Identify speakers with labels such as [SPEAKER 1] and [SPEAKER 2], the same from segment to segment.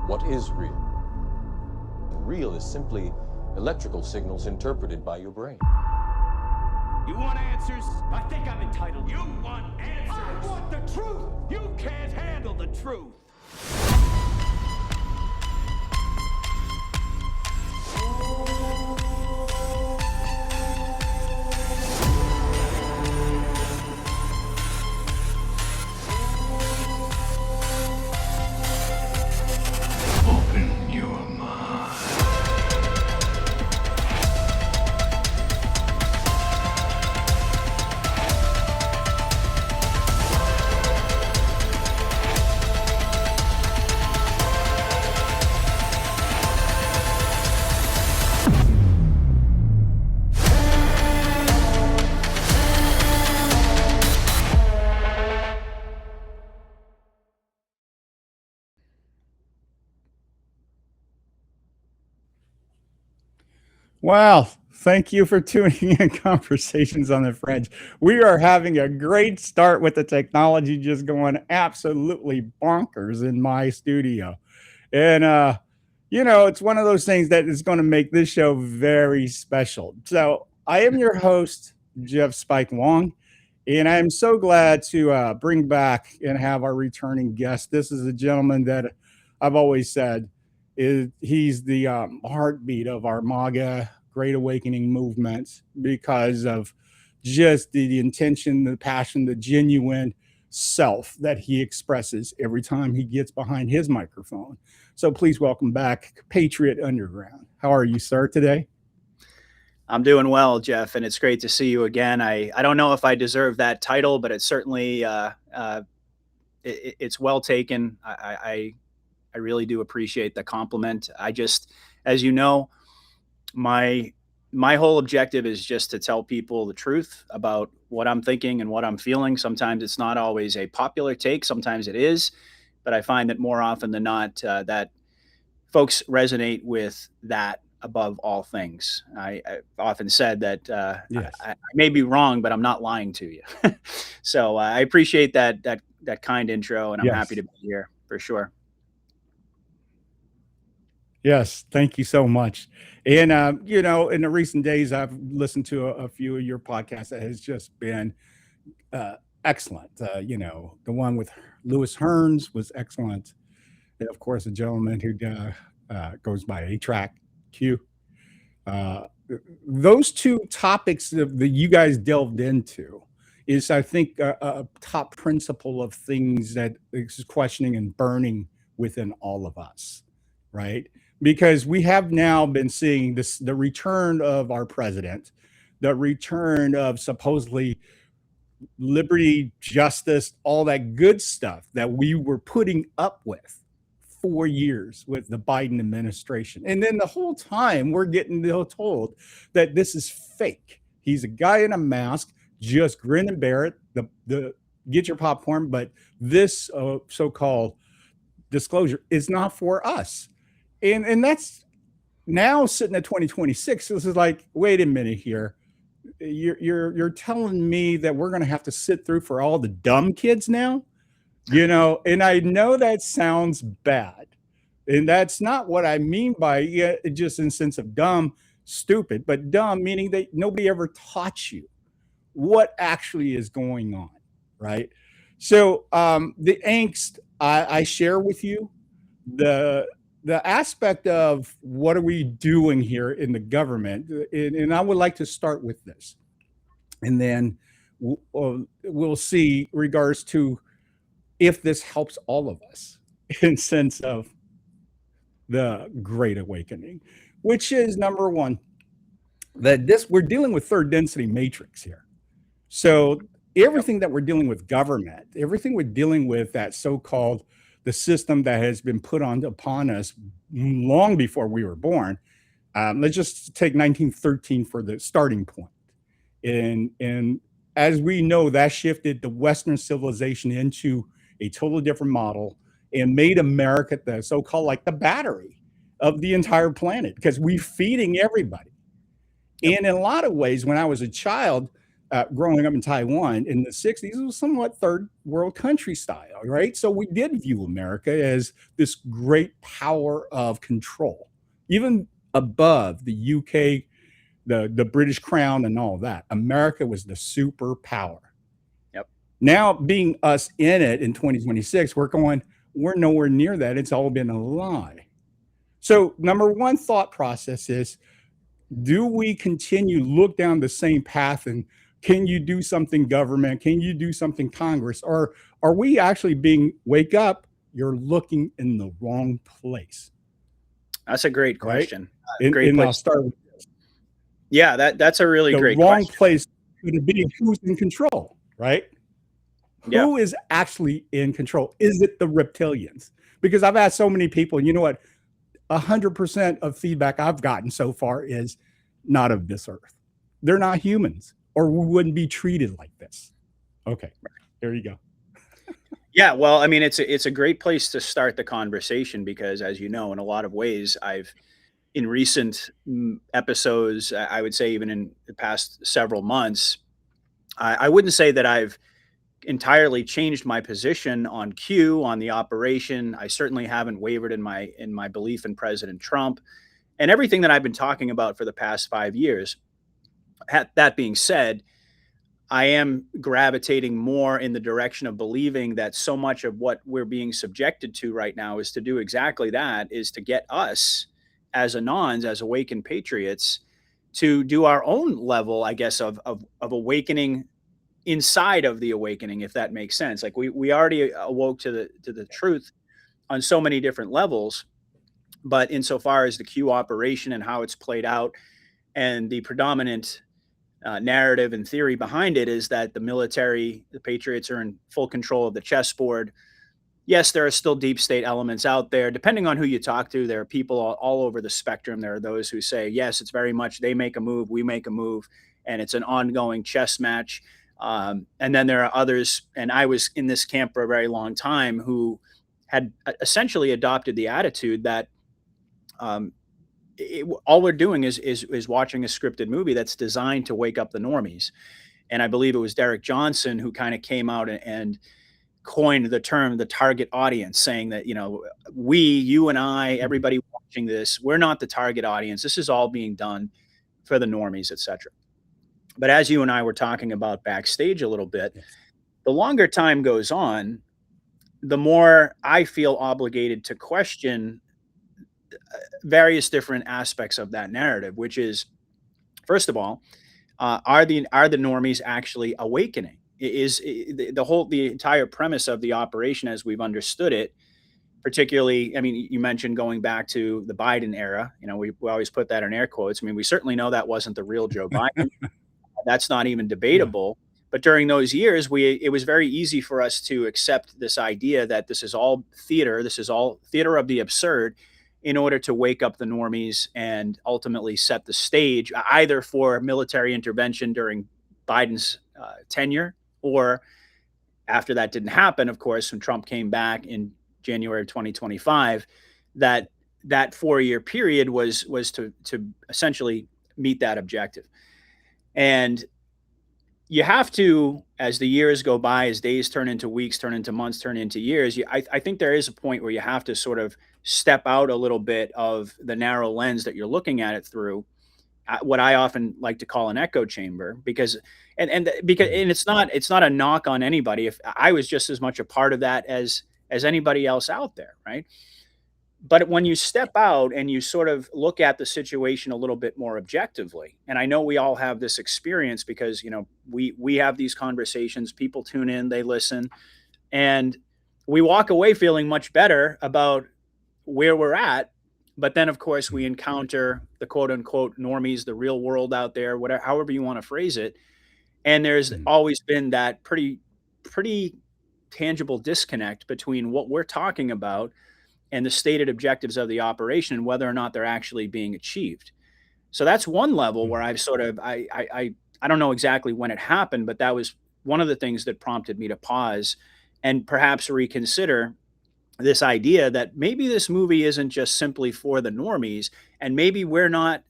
[SPEAKER 1] What is real? Real is simply electrical signals interpreted by your brain.
[SPEAKER 2] You want answers? I think I'm entitled. You want answers? I want the truth! You can't handle the truth!
[SPEAKER 3] Open your mind.
[SPEAKER 4] Wow. Thank you for tuning in Conversations on the Fringe. We are having a great start with the technology just going absolutely bonkers in my studio. And, it's one of those things that is going to make this show very special. So I am your host, Jeff Spike Wong, and I am so glad to bring back and have our returning guest. This is a gentleman that I've always said he's the heartbeat of our MAGA Great Awakening movement because of just the intention, the passion, the genuine self that he expresses every time he gets behind his microphone. So please welcome back Patriot Underground. How are you, sir, today?
[SPEAKER 5] I'm doing well, Jeff, and it's great to see you again. I don't know if I deserve that title, but it's certainly it's well taken. I really do appreciate the compliment. I just, as you know, my whole objective is just to tell people the truth about what I'm thinking and what I'm feeling. Sometimes it's not always a popular take. Sometimes it is, but I find that more often than not, that folks resonate with that above all things. I've often said that
[SPEAKER 4] Yes.
[SPEAKER 5] I may be wrong, but I'm not lying to you. So I appreciate that kind intro, and I'm
[SPEAKER 4] Yes.
[SPEAKER 5] happy to be here for sure.
[SPEAKER 4] Yes, thank you so much. And in the recent days, I've listened to a few of your podcasts that has just been excellent. The one with Lewis Hearns was excellent. And of course, a gentleman who goes by A-Track Q. Those two topics that you guys delved into is, I think, a top principle of things that is questioning and burning within all of us, right? Because we have now been seeing the return of our president, the return of supposedly liberty, justice, all that good stuff that we were putting up with 4 years with the Biden administration. And then the whole time we're getting told that this is fake. He's a guy in a mask, just grin and bear it, the get your popcorn, but this so-called disclosure is not for us. And that's now sitting at 2026. This is like, wait a minute here. You're telling me that we're going to have to sit through for all the dumb kids now, and I know that sounds bad, and that's not what I mean by just in sense of dumb, stupid, but dumb meaning that nobody ever taught you what actually is going on, right? So the angst I share with you, the aspect of what are we doing here in the government, and I would like to start with this, and then we'll see regards to if this helps all of us in sense of the Great Awakening, which is number one, that we're dealing with third density matrix here. So everything that we're dealing with government, everything we're dealing with that so-called the system that has been put upon us long before we were born. Let's just take 1913 for the starting point. And as we know, that shifted the Western civilization into a totally different model and made America the so-called like the battery of the entire planet because we're feeding everybody. And in a lot of ways, when I was a child, growing up in Taiwan in the 60s, it was somewhat third world country style, right? So we did view America as this great power of control, even above the UK, the British crown, and all that. America was the superpower.
[SPEAKER 5] Yep.
[SPEAKER 4] Now, being us in it in 2026, we're nowhere near that. It's all been a lie. So, number one thought process is, do we continue look down the same path, and can you do something government? Can you do something Congress? Or are we actually being wake up? You're looking in the wrong place.
[SPEAKER 5] That's a great question.
[SPEAKER 4] Right?
[SPEAKER 5] Great
[SPEAKER 4] and
[SPEAKER 5] place.
[SPEAKER 4] I'll start with this.
[SPEAKER 5] Yeah, that's a really
[SPEAKER 4] The
[SPEAKER 5] great
[SPEAKER 4] wrong
[SPEAKER 5] question.
[SPEAKER 4] place to be. Who's in control, right?
[SPEAKER 5] Yeah.
[SPEAKER 4] Who is actually in control? Is it the reptilians? Because I've asked so many people, you know what? 100% of feedback I've gotten so far is not of this earth. They're not humans, or we wouldn't be treated like this. Okay, there you go.
[SPEAKER 5] Yeah, well, I mean, it's a great place to start the conversation because, as you know, in a lot of ways, in recent episodes, I would say even in the past several months, I wouldn't say that I've entirely changed my position on Q, on the operation. I certainly haven't wavered in my belief in President Trump and everything that I've been talking about for the past 5 years. That being said, I am gravitating more in the direction of believing that so much of what we're being subjected to right now is to do exactly that, is to get us as Anons, as awakened patriots, to do our own level, I guess, of awakening inside of the awakening, if that makes sense. Like we already awoke to the truth on so many different levels, but insofar as the Q operation and how it's played out, and the predominant narrative and theory behind it is that the military, the patriots, are in full control of the chessboard. Yes, there are still deep state elements out there. Depending on who you talk to, there are people all over the spectrum. There are those who say, yes, it's very much they make a move, we make a move, and it's an ongoing chess match. And then there are others, and I was in this camp for a very long time, who had essentially adopted the attitude that all we're doing is watching a scripted movie that's designed to wake up the normies. And I believe it was Derek Johnson who kind of came out and coined the term the target audience, saying that, you and I, everybody watching this, we're not the target audience. This is all being done for the normies, etc. But as you and I were talking about backstage a little bit, the longer time goes on, the more I feel obligated to question various different aspects of that narrative, which is, first of all, are the normies actually awakening? Is the entire premise of the operation as we've understood it, particularly, I mean, you mentioned going back to the Biden era, we always put that in air quotes. I mean, we certainly know that wasn't the real Joe Biden. That's not even debatable. Yeah. But during those years, it was very easy for us to accept this idea that this is all theater. This is all theater of the absurd, in order to wake up the normies and ultimately set the stage either for military intervention during Biden's tenure, or after that didn't happen, of course, when Trump came back in January of 2025, that 4-year period was to essentially meet that objective. And you have to, as the years go by, as days turn into weeks, turn into months, turn into years, I think there is a point where you have to sort of step out a little bit of the narrow lens that you're looking at it through, what I often like to call an echo chamber, because it's not a knock on anybody. If I was just as much a part of that as anybody else out there, right? But when you step out and you sort of look at the situation a little bit more objectively, and I know we all have this experience because, we have these conversations, people tune in, they listen, and we walk away feeling much better about where we're at. But then, of course, we encounter the quote unquote normies, the real world out there, whatever, however you want to phrase it. And there's always been that pretty tangible disconnect between what we're talking about and the stated objectives of the operation and whether or not they're actually being achieved. So that's one level where I've sort of, I don't know exactly when it happened, but that was one of the things that prompted me to pause and perhaps reconsider this idea that maybe this movie isn't just simply for the normies, and maybe they're not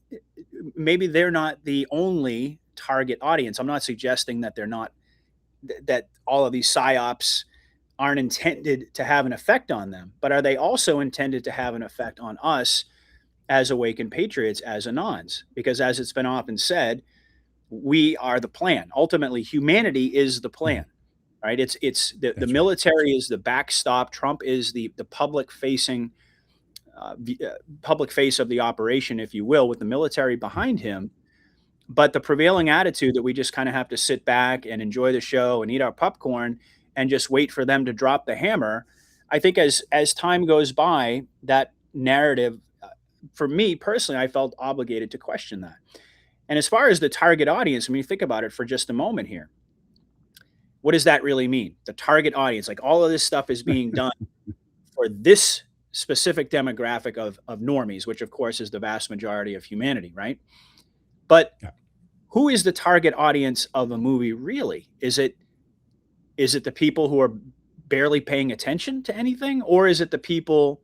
[SPEAKER 5] the only target audience. I'm not suggesting that they're not, that all of these psyops aren't intended to have an effect on them, but are they also intended to have an effect on us as awakened patriots, as Anons? Because as it's been often said, we are the plan. Ultimately, humanity is the plan, right? It's the
[SPEAKER 4] That's right.
[SPEAKER 5] military is the backstop. Trump is the public facing, public face of the operation, if you will, with the military behind him. But the prevailing attitude that we just kind of have to sit back and enjoy the show and eat our popcorn and just wait for them to drop the hammer. I think as time goes by, that narrative, for me personally, I felt obligated to question that. And as far as the target audience, I mean, think about it for just a moment here. What does that really mean? The target audience, like all of this stuff is being done for this specific demographic of normies, which of course is the vast majority of humanity, right? But who is the target audience of a movie really? Is it the people who are barely paying attention to anything? Or is it the people,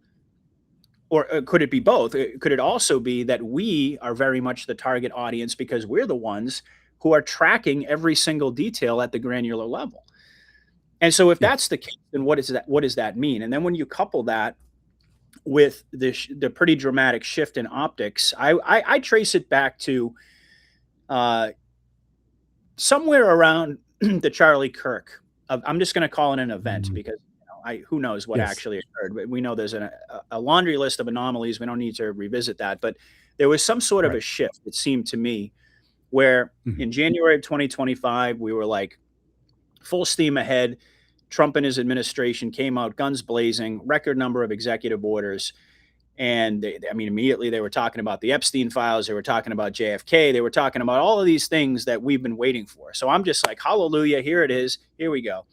[SPEAKER 5] or could it be both? Could it also be that we are very much the target audience because we're the ones who are tracking every single detail at the granular level? And so if that's the case, then what does that mean? And then when you couple that with the pretty dramatic shift in optics, I trace it back to somewhere around the Charlie Kirk. I'm just going to call it an event because who knows what actually occurred. But we know there's a laundry list of anomalies. We don't need to revisit that. But there was some sort of a shift, it seemed to me, where in January of 2025, we were like full steam ahead. Trump and his administration came out guns blazing, record number of executive orders. And immediately they were talking about the Epstein files. They were talking about JFK. They were talking about all of these things that we've been waiting for. So I'm just like, hallelujah, here it is. Here we go.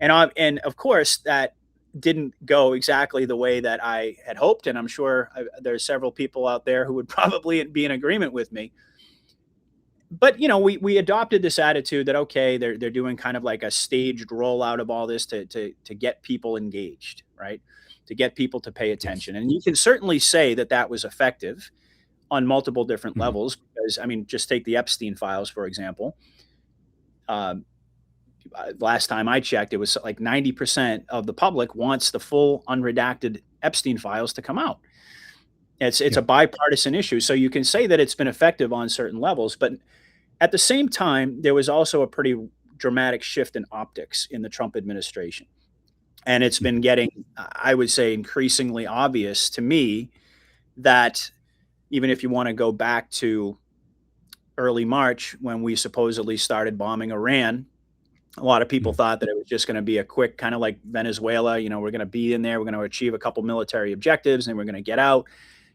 [SPEAKER 5] And of course, that didn't go exactly the way that I had hoped. And I'm sure there's several people out there who would probably be in agreement with me. But, we adopted this attitude that, okay, they're doing kind of like a staged rollout of all this to get people engaged, right? To get people to pay attention. And you can certainly say that that was effective on multiple different levels, because, just take the Epstein files, for example. Last time I checked, it was like 90% of the public wants the full unredacted Epstein files to come out. It's a bipartisan issue. So you can say that it's been effective on certain levels, but at the same time, there was also a pretty dramatic shift in optics in the Trump administration. And it's been getting, I would say, increasingly obvious to me that even if you want to go back to early March, when we supposedly started bombing Iran, a lot of people thought that it was just going to be a quick, kind of like Venezuela, we're going to be in there, we're going to achieve a couple military objectives, and we're going to get out,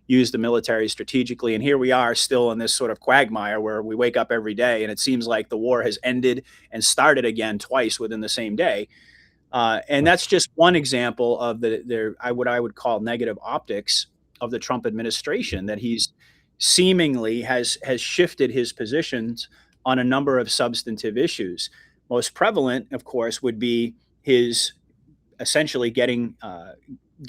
[SPEAKER 5] use the military strategically. And here we are still in this sort of quagmire where we wake up every day and it seems like the war has ended and started again twice within the same day. And that's just one example of what I would call negative optics of the Trump administration, that he's seemingly has shifted his positions on a number of substantive issues. Most prevalent, of course, would be his essentially getting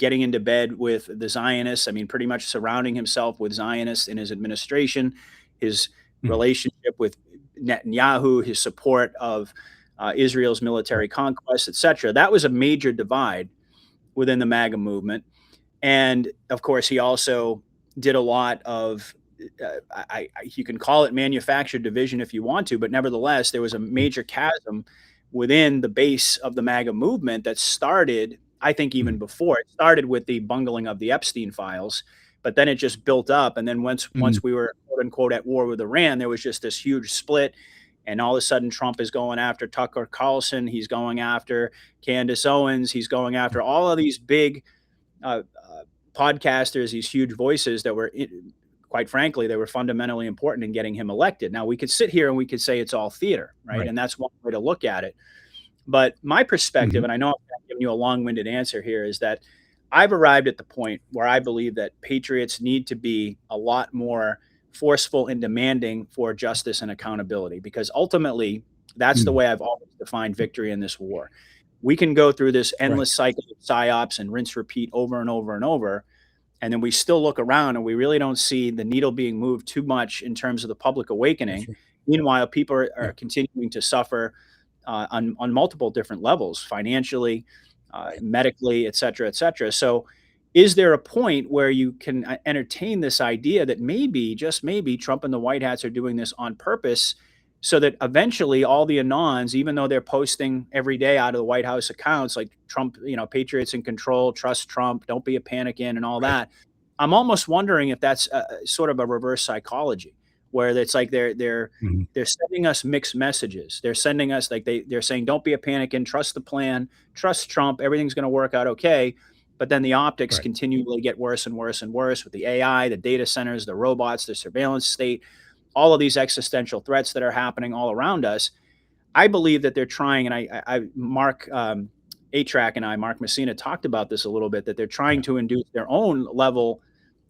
[SPEAKER 5] into bed with the Zionists. Pretty much surrounding himself with Zionists in his administration, his relationship with Netanyahu, his support of Israel's military conquest, etc. That was a major divide within the MAGA movement. And of course, he also did a lot of, you can call it manufactured division if you want to, but nevertheless, there was a major chasm within the base of the MAGA movement that started, I think even before. It started with the bungling of the Epstein files, but then it just built up. And then once we were, quote unquote, at war with Iran, there was just this huge split. And all of a sudden, Trump is going after Tucker Carlson. He's going after Candace Owens. He's going after all of these big podcasters, these huge voices that were, quite frankly, they were fundamentally important in getting him elected. Now, we could sit here and we could say it's all theater, right? And that's one way to look at it. But my perspective, and I know I'm giving you a long-winded answer here, is that I've arrived at the point where I believe that patriots need to be a lot more forceful in demanding for justice and accountability, because ultimately that's the way I've always defined victory in this war. We can go through this endless cycle of psyops and rinse repeat over and over and over, and then we still look around and we really don't see the needle being moved too much in terms of the public awakening. Meanwhile, people are continuing to suffer on multiple different levels, financially, medically, et cetera, et cetera. So is there a point where you can entertain this idea that maybe, just maybe, Trump and the White Hats are doing this on purpose so that eventually all the anons, even though they're posting every day out of the White House accounts, like Trump, Patriots in control, trust Trump, don't be a panic in and all that. I'm almost wondering if that's sort of a reverse psychology where it's like they're sending us mixed messages. They're sending us like they're saying, don't be a panic in, trust the plan, trust Trump, everything's going to work out okay. But then the optics continually get worse and worse and worse with the AI, the data centers, the robots, the surveillance state, all of these existential threats that are happening all around us. I believe that they're trying, and Mark Atrack and Mark Messina talked about this a little bit, that they're trying to induce their own level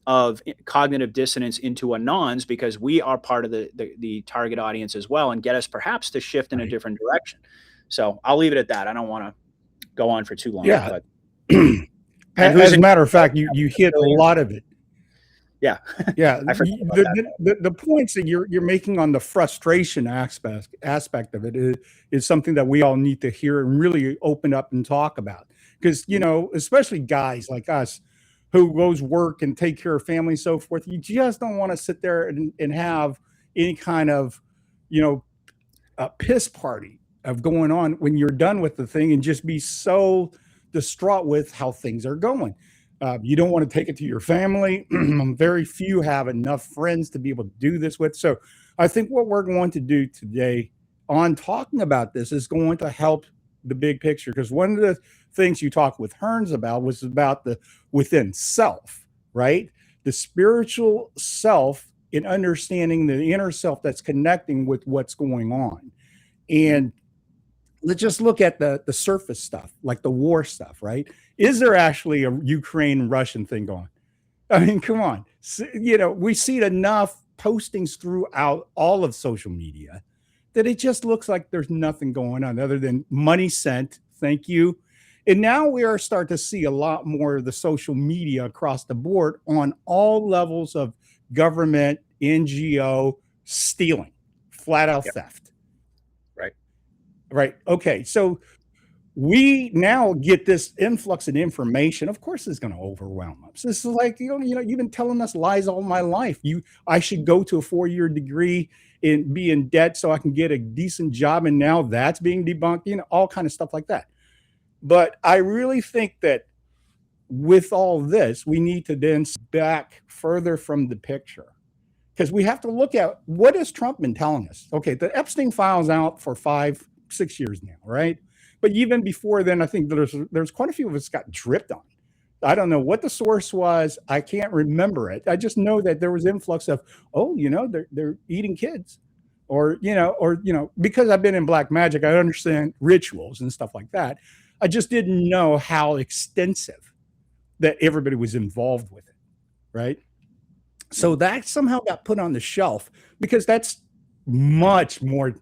[SPEAKER 5] of cognitive dissonance into anons because we are part of the target audience as well, and get us perhaps to shift in a different direction. So I'll leave it at that. I don't want to go on for too long.
[SPEAKER 4] Yeah.
[SPEAKER 5] But
[SPEAKER 4] as a matter of fact, you hit a lot of it.
[SPEAKER 5] Yeah.
[SPEAKER 4] Yeah.
[SPEAKER 5] I forgot about
[SPEAKER 4] The points that you're making on the frustration aspect of it is something that we all need to hear and really open up and talk about. Because, especially guys like us who goes work and take care of family and so forth, you just don't want to sit there and have any kind of, a piss party of going on when you're done with the thing and just be so distraught with how things are going. You don't want to take it to your family. Very few have enough friends to be able to do this with. So I think what we're going to do today on talking about this is going to help the big picture. Because one of the things you talked with Hearns about was about the within self, right? The spiritual self in understanding the inner self that's connecting with what's going on. And let's just look at the surface stuff, like the war stuff, right? Is there actually a Ukraine-Russian thing going? I mean, come on. So, we see enough postings throughout all of social media that it just looks like there's nothing going on other than money sent. Thank you. And now we are starting to see a lot more of the social media across the board on all levels of government, NGO, stealing, flat out theft. Right. Okay. So we now get this influx of information. Of course, it's going to overwhelm us. This is like, you've been telling us lies all my life. I should go to a 4-year degree and be in debt so I can get a decent job. And now that's being debunked, all kind of stuff like that. But I really think that with all this, we need to then back further from the picture. Because we have to look at what has Trump been telling us? Okay, the Epstein file's out for 5-6 years now, right? But even before then, I think there's quite a few of us got dripped on. I don't know what the source was. I can't remember it. I just know that there was influx of, they're eating kids, or because I've been in black magic, I understand rituals and stuff like that. I just didn't know how extensive that everybody was involved with it, right? So that somehow got put on the shelf because that's much more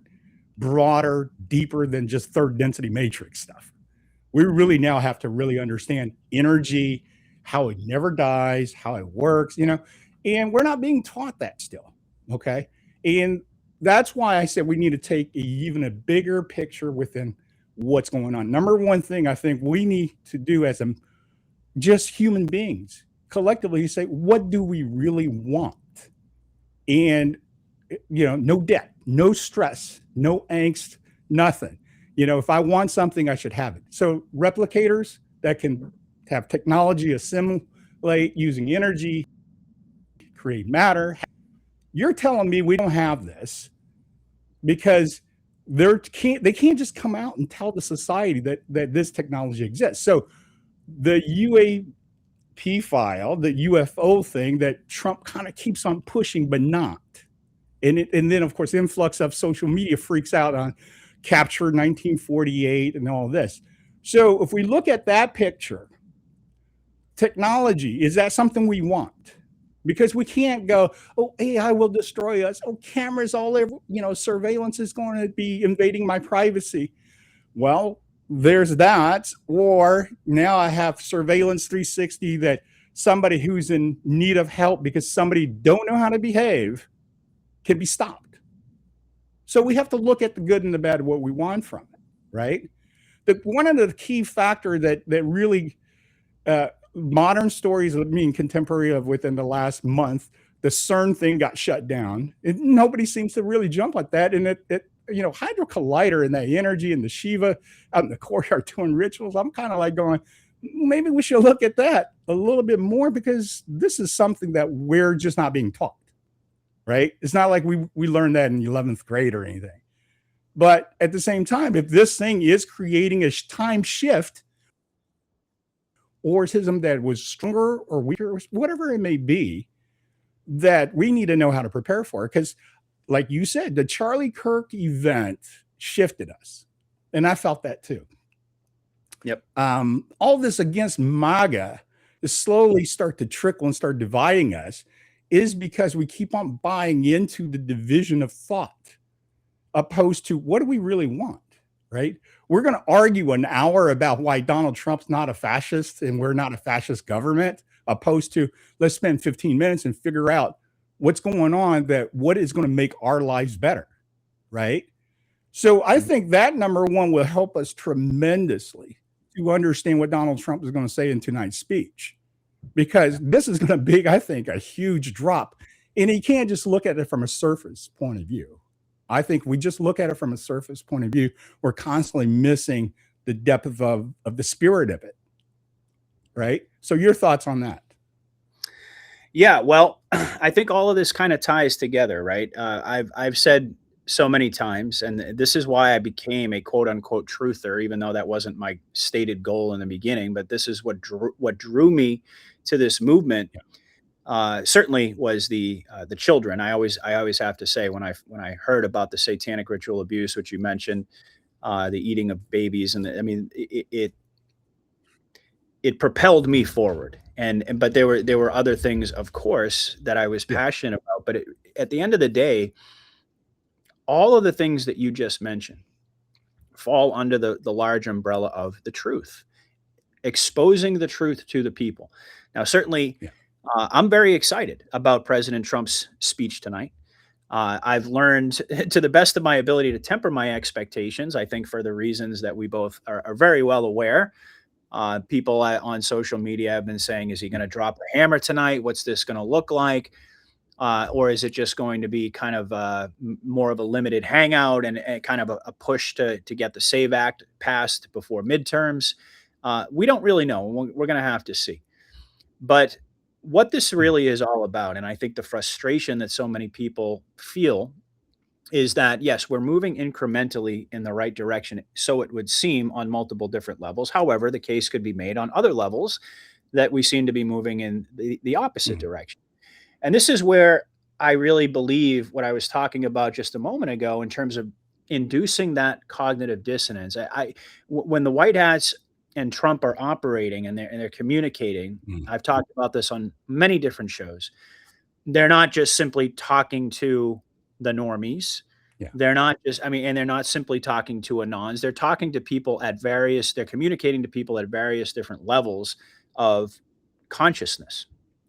[SPEAKER 4] broader, deeper than just third density matrix stuff. We really now have to really understand energy, how it never dies, how it works, and we're not being taught that still. Okay. And that's why I said we need to take even a bigger picture within what's going on. Number one thing I think we need to do as just human beings collectively say, what do we really want? And no debt, no stress, no angst, nothing. If I want something, I should have it. So replicators that can have technology assimilate using energy, create matter. You're telling me we don't have this because they can't just come out and tell the society that this technology exists. So the UAP file, the UFO thing that Trump kind of keeps on pushing, but not. And then, of course, influx of social media freaks out on capture 1948 and all this. So if we look at that picture, technology, is that something we want? Because we can't go, oh, AI will destroy us. Oh, cameras all over, surveillance is going to be invading my privacy. Well, there's that. Or now I have surveillance 360 that somebody who's in need of help because somebody don't know how to behave can be stopped. So we have to look at the good and the bad, what we want from it, right? One of the key factor that really modern stories of being contemporary of within the last month, the CERN thing got shut down. Nobody seems to really jump at that. And Hydro Collider and that energy and the Shiva out in the courtyard doing rituals, I'm kind of like going, maybe we should look at that a little bit more, because this is something that we're just not being taught, right? It's not like we learned that in 11th grade or anything. But at the same time, if this thing is creating a time shift, or autism that was stronger or weaker, whatever it may be, that we need to know how to prepare for it. Because like you said, the Charlie Kirk event shifted us. And I felt that too.
[SPEAKER 5] Yep.
[SPEAKER 4] All this against MAGA to slowly start to trickle and start dividing us is because we keep on buying into the division of thought, opposed to what do we really want, right? We're going to argue an hour about why Donald Trump's not a fascist and we're not a fascist government, opposed to let's spend 15 minutes and figure out what's going on, what is going to make our lives better, right? So I think that, number one, will help us tremendously to understand what Donald Trump is going to say in tonight's speech, because this is going to be, I think, a huge drop. And he can't just look at it from a surface point of view. I think we just look at it from a surface point of view, we're constantly missing the depth of the spirit of it, right? So your thoughts on that?
[SPEAKER 5] Yeah, well, I think all of this kind of ties together, right? I've said so many times, and this is why I became a quote unquote truther, even though that wasn't my stated goal in the beginning. But this is what drew me to this movement. Certainly was the children. I always have to say, when I heard about the satanic ritual abuse, which you mentioned, the eating of babies, and it propelled me forward. But there were other things, of course, that I was passionate about. But at the end of the day, all of the things that you just mentioned fall under the large umbrella of the truth, exposing the truth to the people. Now, certainly, I'm very excited about President Trump's speech tonight. I've learned, to the best of my ability, to temper my expectations, I think, for the reasons that we both are very well aware. People on social media have been saying, is he going to drop the hammer tonight? What's this going to look like? Or is it just going to be kind of more of a limited hangout and kind of a push to get the SAVE Act passed before midterms? We don't really know. We're going to have to see. But what this really is all about, and I think the frustration that so many people feel, is that, yes, we're moving incrementally in the right direction, so it would seem, on multiple different levels. However, the case could be made on other levels that we seem to be moving in the opposite direction. And this is where I really believe what I was talking about just a moment ago in terms of inducing that cognitive dissonance. When the White Hats and Trump are operating and they're communicating, I've talked about this on many different shows. They're not just simply talking to the normies. They're not just, and they're not simply talking to anons. They're talking to people they're communicating to people at various different levels of consciousness,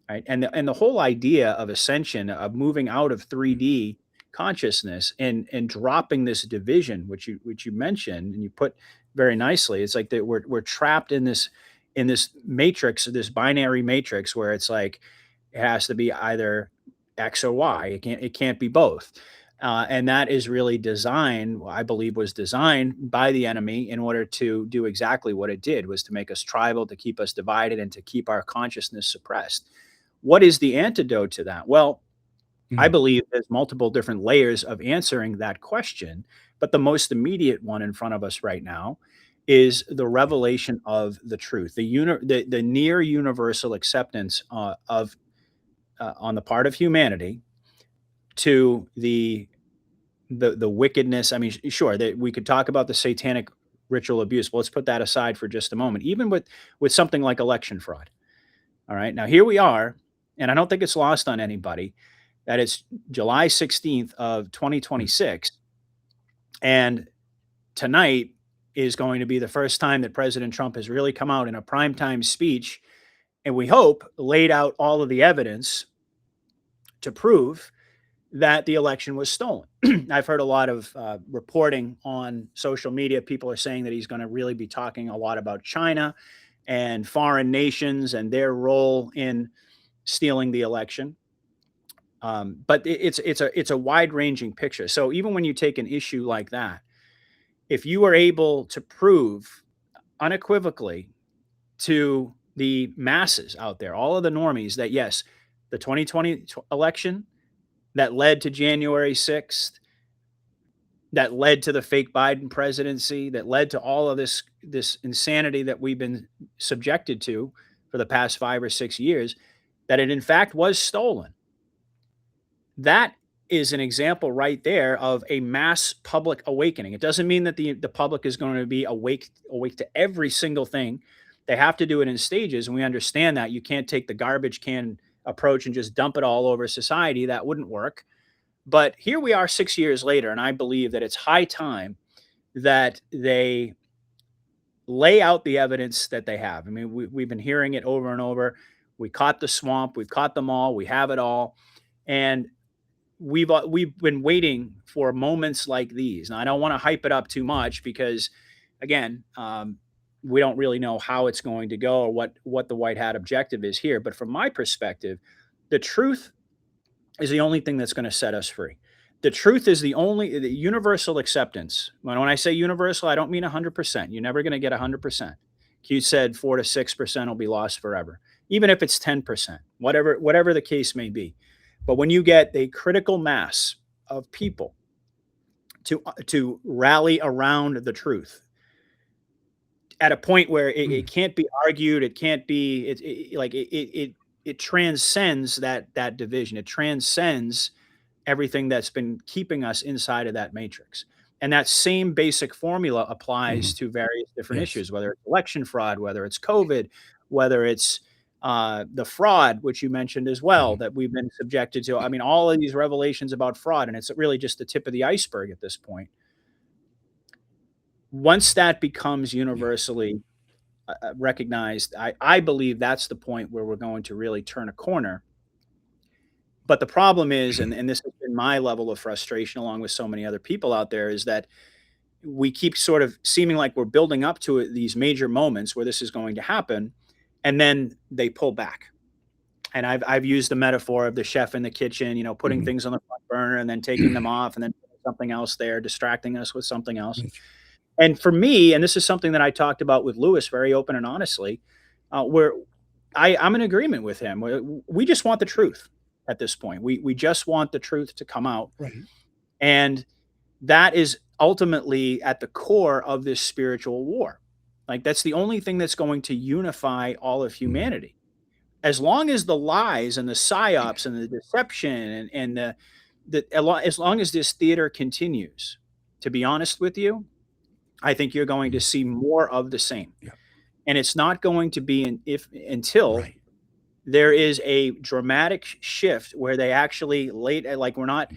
[SPEAKER 5] right? And the whole idea of ascension, of moving out of 3D consciousness and dropping this division, which you mentioned and you put very nicely, it's like that we're trapped in this matrix, this binary matrix, where it's like it has to be either X or Y. It can't be both. And that is really I believe was designed by the enemy in order to do exactly what it did, was to make us tribal, to keep us divided, and to keep our consciousness suppressed. What is the antidote to that? Well, I believe there's multiple different layers of answering that question, but the most immediate one in front of us right now is the revelation of the truth, the near universal acceptance of on the part of humanity to the wickedness. I mean, sure, that we could talk about the satanic ritual abuse, but let's put that aside for just a moment. Even with something like election fraud. All right, now here we are, and I don't think it's lost on anybody that it's July 16th of 2026, and tonight is going to be the first time that President Trump has really come out in a primetime speech, and we hope laid out all of the evidence to prove that the election was stolen. I've heard a lot of reporting on social media. People are saying that he's going to really be talking a lot about China and foreign nations and their role in stealing the election. But it's a wide ranging picture. So even when you take an issue like that, if you are able to prove unequivocally to the masses out there, all of the normies, that yes, the 2020 election that led to January 6th, that led to the fake Biden presidency, that led to all of this insanity that we've been subjected to for the past 5 or 6 years, that it in fact was stolen. That is an example right there of a mass public awakening. It doesn't mean that the public is going to be awake to every single thing. They have to do it in stages, and we understand that. You can't take the garbage can approach and just dump it all over society. That wouldn't work. But here we are 6 years later, and I believe that it's high time that they lay out the evidence that they have. I mean, we've been hearing it over and over. We caught the swamp. We've caught them all. We have it all. And we've been waiting for moments like these. Now, I don't want to hype it up too much because, again, we don't really know how it's going to go or what the white hat objective is here. But from my perspective, the truth is the only thing that's going to set us free. The truth is the universal acceptance. When I say universal, I don't mean 100%. You're never going to get 100%. Q said 4 to 6% will be lost forever, even if it's 10%, whatever the case may be. But when you get a critical mass of people to rally around the truth at a point where it can't be argued, it can't be it transcends that division. It transcends everything that's been keeping us inside of that matrix. And that same basic formula applies to various different issues, whether it's election fraud, whether it's COVID, whether it's the fraud, which you mentioned as well, that we've been subjected to. I mean, all of these revelations about fraud, and it's really just the tip of the iceberg at this point. Once that becomes universally recognized, I believe that's the point where we're going to really turn a corner. But the problem is, and this has been my level of frustration along with so many other people out there, is that we keep sort of seeming like we're building up to these major moments where this is going to happen, and then they pull back. And I've used the metaphor of the chef in the kitchen, putting things on the front burner and then taking them off and then putting something else there, distracting us with something else. And for me, and this is something that I talked about with Lewis very open and honestly, where I'm in agreement with him. We just want the truth at this point. We just want the truth to come out.
[SPEAKER 4] Right.
[SPEAKER 5] And that is ultimately at the core of this spiritual war. Like, that's the only thing that's going to unify all of humanity. As long as the lies and the psyops and the deception and as long as this theater continues, to be honest with you, I think you're going to see more of the same.
[SPEAKER 4] Yeah.
[SPEAKER 5] And it's not going to be until there is a dramatic shift where they actually like we're not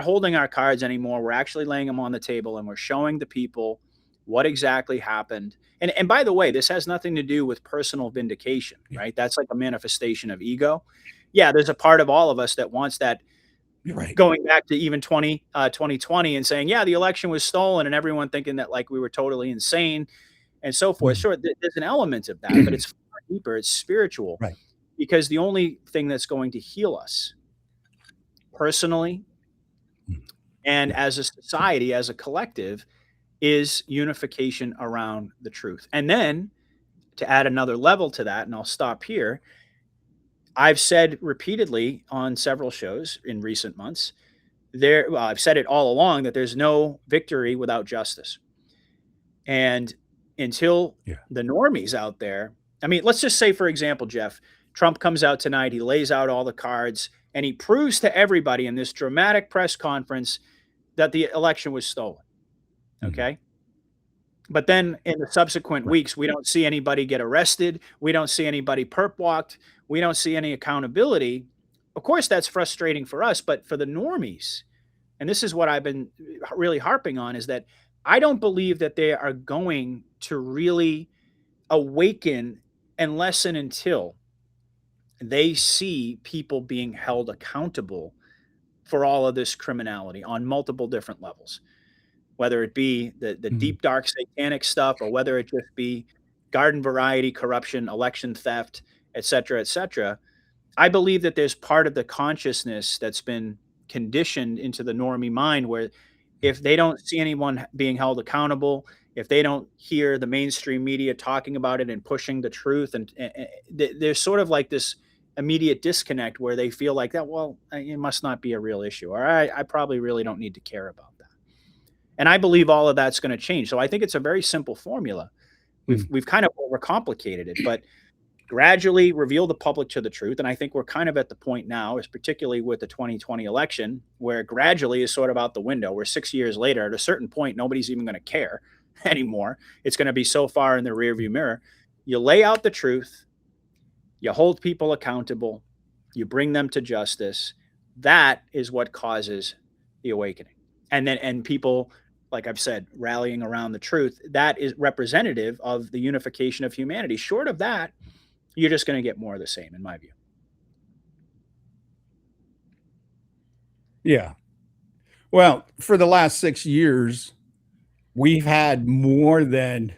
[SPEAKER 5] holding our cards anymore. We're actually laying them on the table and we're showing the people what exactly happened. And by the way, this has nothing to do with personal vindication, right? That's like a manifestation of ego. Yeah, there's a part of all of us that wants that.
[SPEAKER 4] You're right.
[SPEAKER 5] Going back to even 2020 and saying, yeah, the election was stolen, and everyone thinking that like we were totally insane and so forth. Sure, there's an element of that, but it's far deeper. It's spiritual.
[SPEAKER 4] Right.
[SPEAKER 5] Because the only thing that's going to heal us personally and as a society, as a collective, is unification around the truth. And then to add another level to that, and I'll stop here, I've said repeatedly on several shows in recent months, I've said it all along, that there's no victory without justice. And until the normies out there, I mean, let's just say, for example, Jeff, Trump comes out tonight, he lays out all the cards, and he proves to everybody in this dramatic press conference that the election was stolen. Okay. But then in the subsequent weeks, we don't see anybody get arrested. We don't see anybody perp walked. We don't see any accountability. Of course, that's frustrating for us, but for the normies, and this is what I've been really harping on, is that I don't believe that they are going to really awaken unless and until they see people being held accountable for all of this criminality on multiple different levels, whether it be the deep, dark satanic stuff, or whether it just be garden variety corruption, election theft, et cetera, et cetera. I believe that there's part of the consciousness that's been conditioned into the normie mind where if they don't see anyone being held accountable, if they don't hear the mainstream media talking about it and pushing the truth, and there's sort of like this immediate disconnect where they feel like that, well, it must not be a real issue, or I probably really don't need to care about that. And I believe all of that's going to change. So I think it's a very simple formula. We've kind of overcomplicated it, but gradually reveal the public to the truth. And I think we're kind of at the point now, is particularly with the 2020 election, where gradually is sort of out the window, where 6 years later, at a certain point, nobody's even going to care anymore. It's going to be so far in the rearview mirror. You lay out the truth, you hold people accountable, you bring them to justice. That is what causes the awakening. And people, like I've said, rallying around the truth, that is representative of the unification of humanity. Short of that, you're just going to get more of the same, in my view.
[SPEAKER 4] Yeah. Well, for the last 6 years, we've had more than,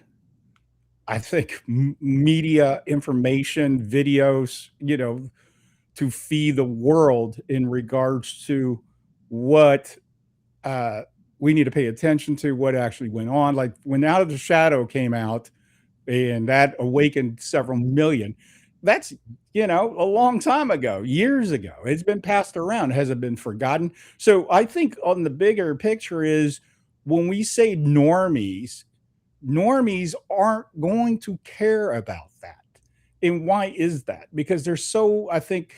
[SPEAKER 4] I think, media, information, videos, to feed the world in regards to what we need to pay attention to, what actually went on. Like when Out of the Shadow came out, and that awakened several million. That's, a long time ago, years ago. It's been passed around, hasn't been forgotten. So I think on the bigger picture is when we say normies aren't going to care about that. And why is that? Because they're so, I think,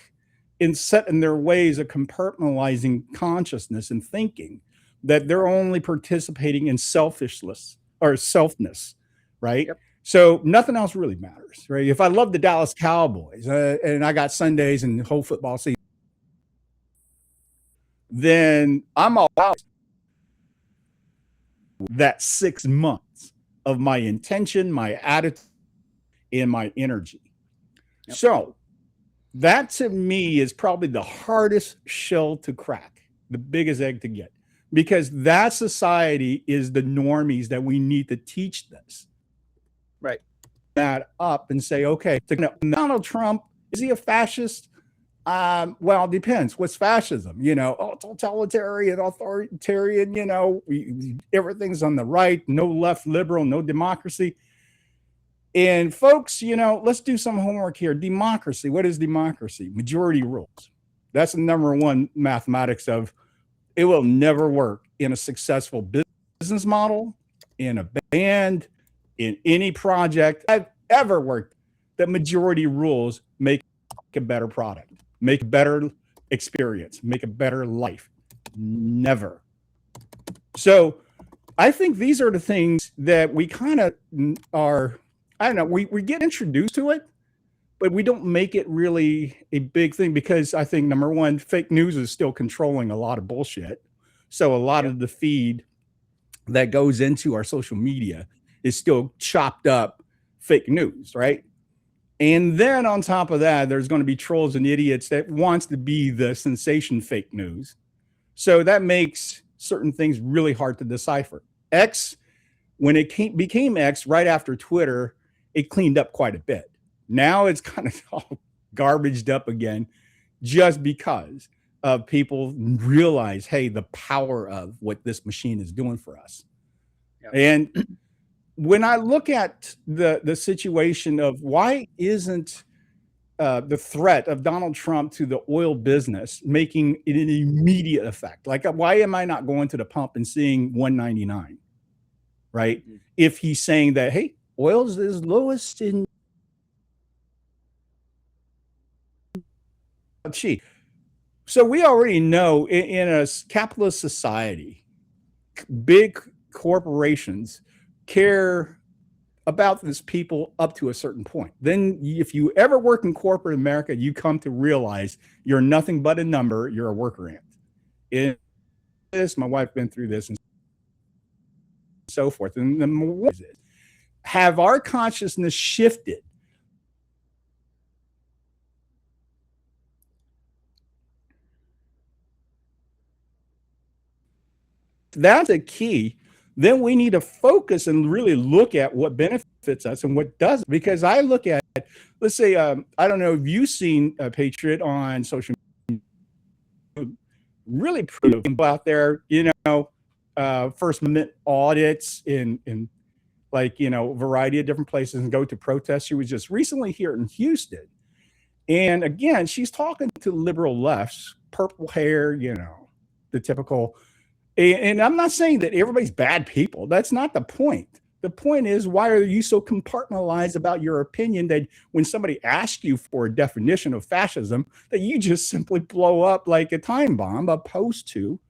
[SPEAKER 4] set in their ways of compartmentalizing consciousness and thinking that they're only participating in selfishness or selfness, right?
[SPEAKER 5] Yep.
[SPEAKER 4] So nothing else really matters, right? If I love the Dallas Cowboys and I got Sundays and the whole football season, then I'm all about that 6 months of my intention, my attitude, and my energy. Yep. So that to me is probably the hardest shell to crack, the biggest egg to get, because that society is the normies that we need to teach this.
[SPEAKER 5] Right.
[SPEAKER 4] That up and say, okay, Donald Trump, is he a fascist? Well, it depends. What's fascism? Totalitarian, authoritarian, everything's on the right, no left liberal, no democracy. And folks, let's do some homework here. Democracy. What is democracy? Majority rules. That's the number one mathematics of it will never work in a successful business model, in a band, in any project I've ever worked. That majority rules make a better product, make a better experience, make a better life. Never. So I think these are the things that we kind of are, I don't know, we get introduced to it, but we don't make it really a big thing because I think, number one, fake news is still controlling a lot of bullshit. So a lot of the feed that goes into our social media is still chopped up fake news, right? And then on top of that, there's going to be trolls and idiots that wants to be the sensation fake news. So that makes certain things really hard to decipher. X, when it became X right after Twitter, it cleaned up quite a bit. Now it's kind of all garbaged up again just because of people realize, hey, the power of what this machine is doing for us. Yep. And when I look at the situation of why isn't the threat of Donald Trump to the oil business making it an immediate effect? Like, why am I not going to the pump and seeing 199, right? Mm-hmm. If he's saying that, hey, oil's is lowest in cheap. So we already know in a capitalist society, big corporations care about this people up to a certain point. Then if you ever work in corporate America, you come to realize you're nothing but a number. You're a worker ant. In this, my wife been through this and so forth. And the more is it, have our consciousness shifted? that's a key, then we need to focus and really look at what benefits us and what doesn't. Because I look at, let's say, I don't know if you've seen Patriot on social media, really pretty people out there, First Amendment audits in like, a variety of different places and go to protests. She was just recently here in Houston. And again, she's talking to liberal lefts, purple hair, the typical. And I'm not saying that everybody's bad people. That's not the point. The point is, why are you so compartmentalized about your opinion that when somebody asks you for a definition of fascism, that you just simply blow up like a time bomb, opposed to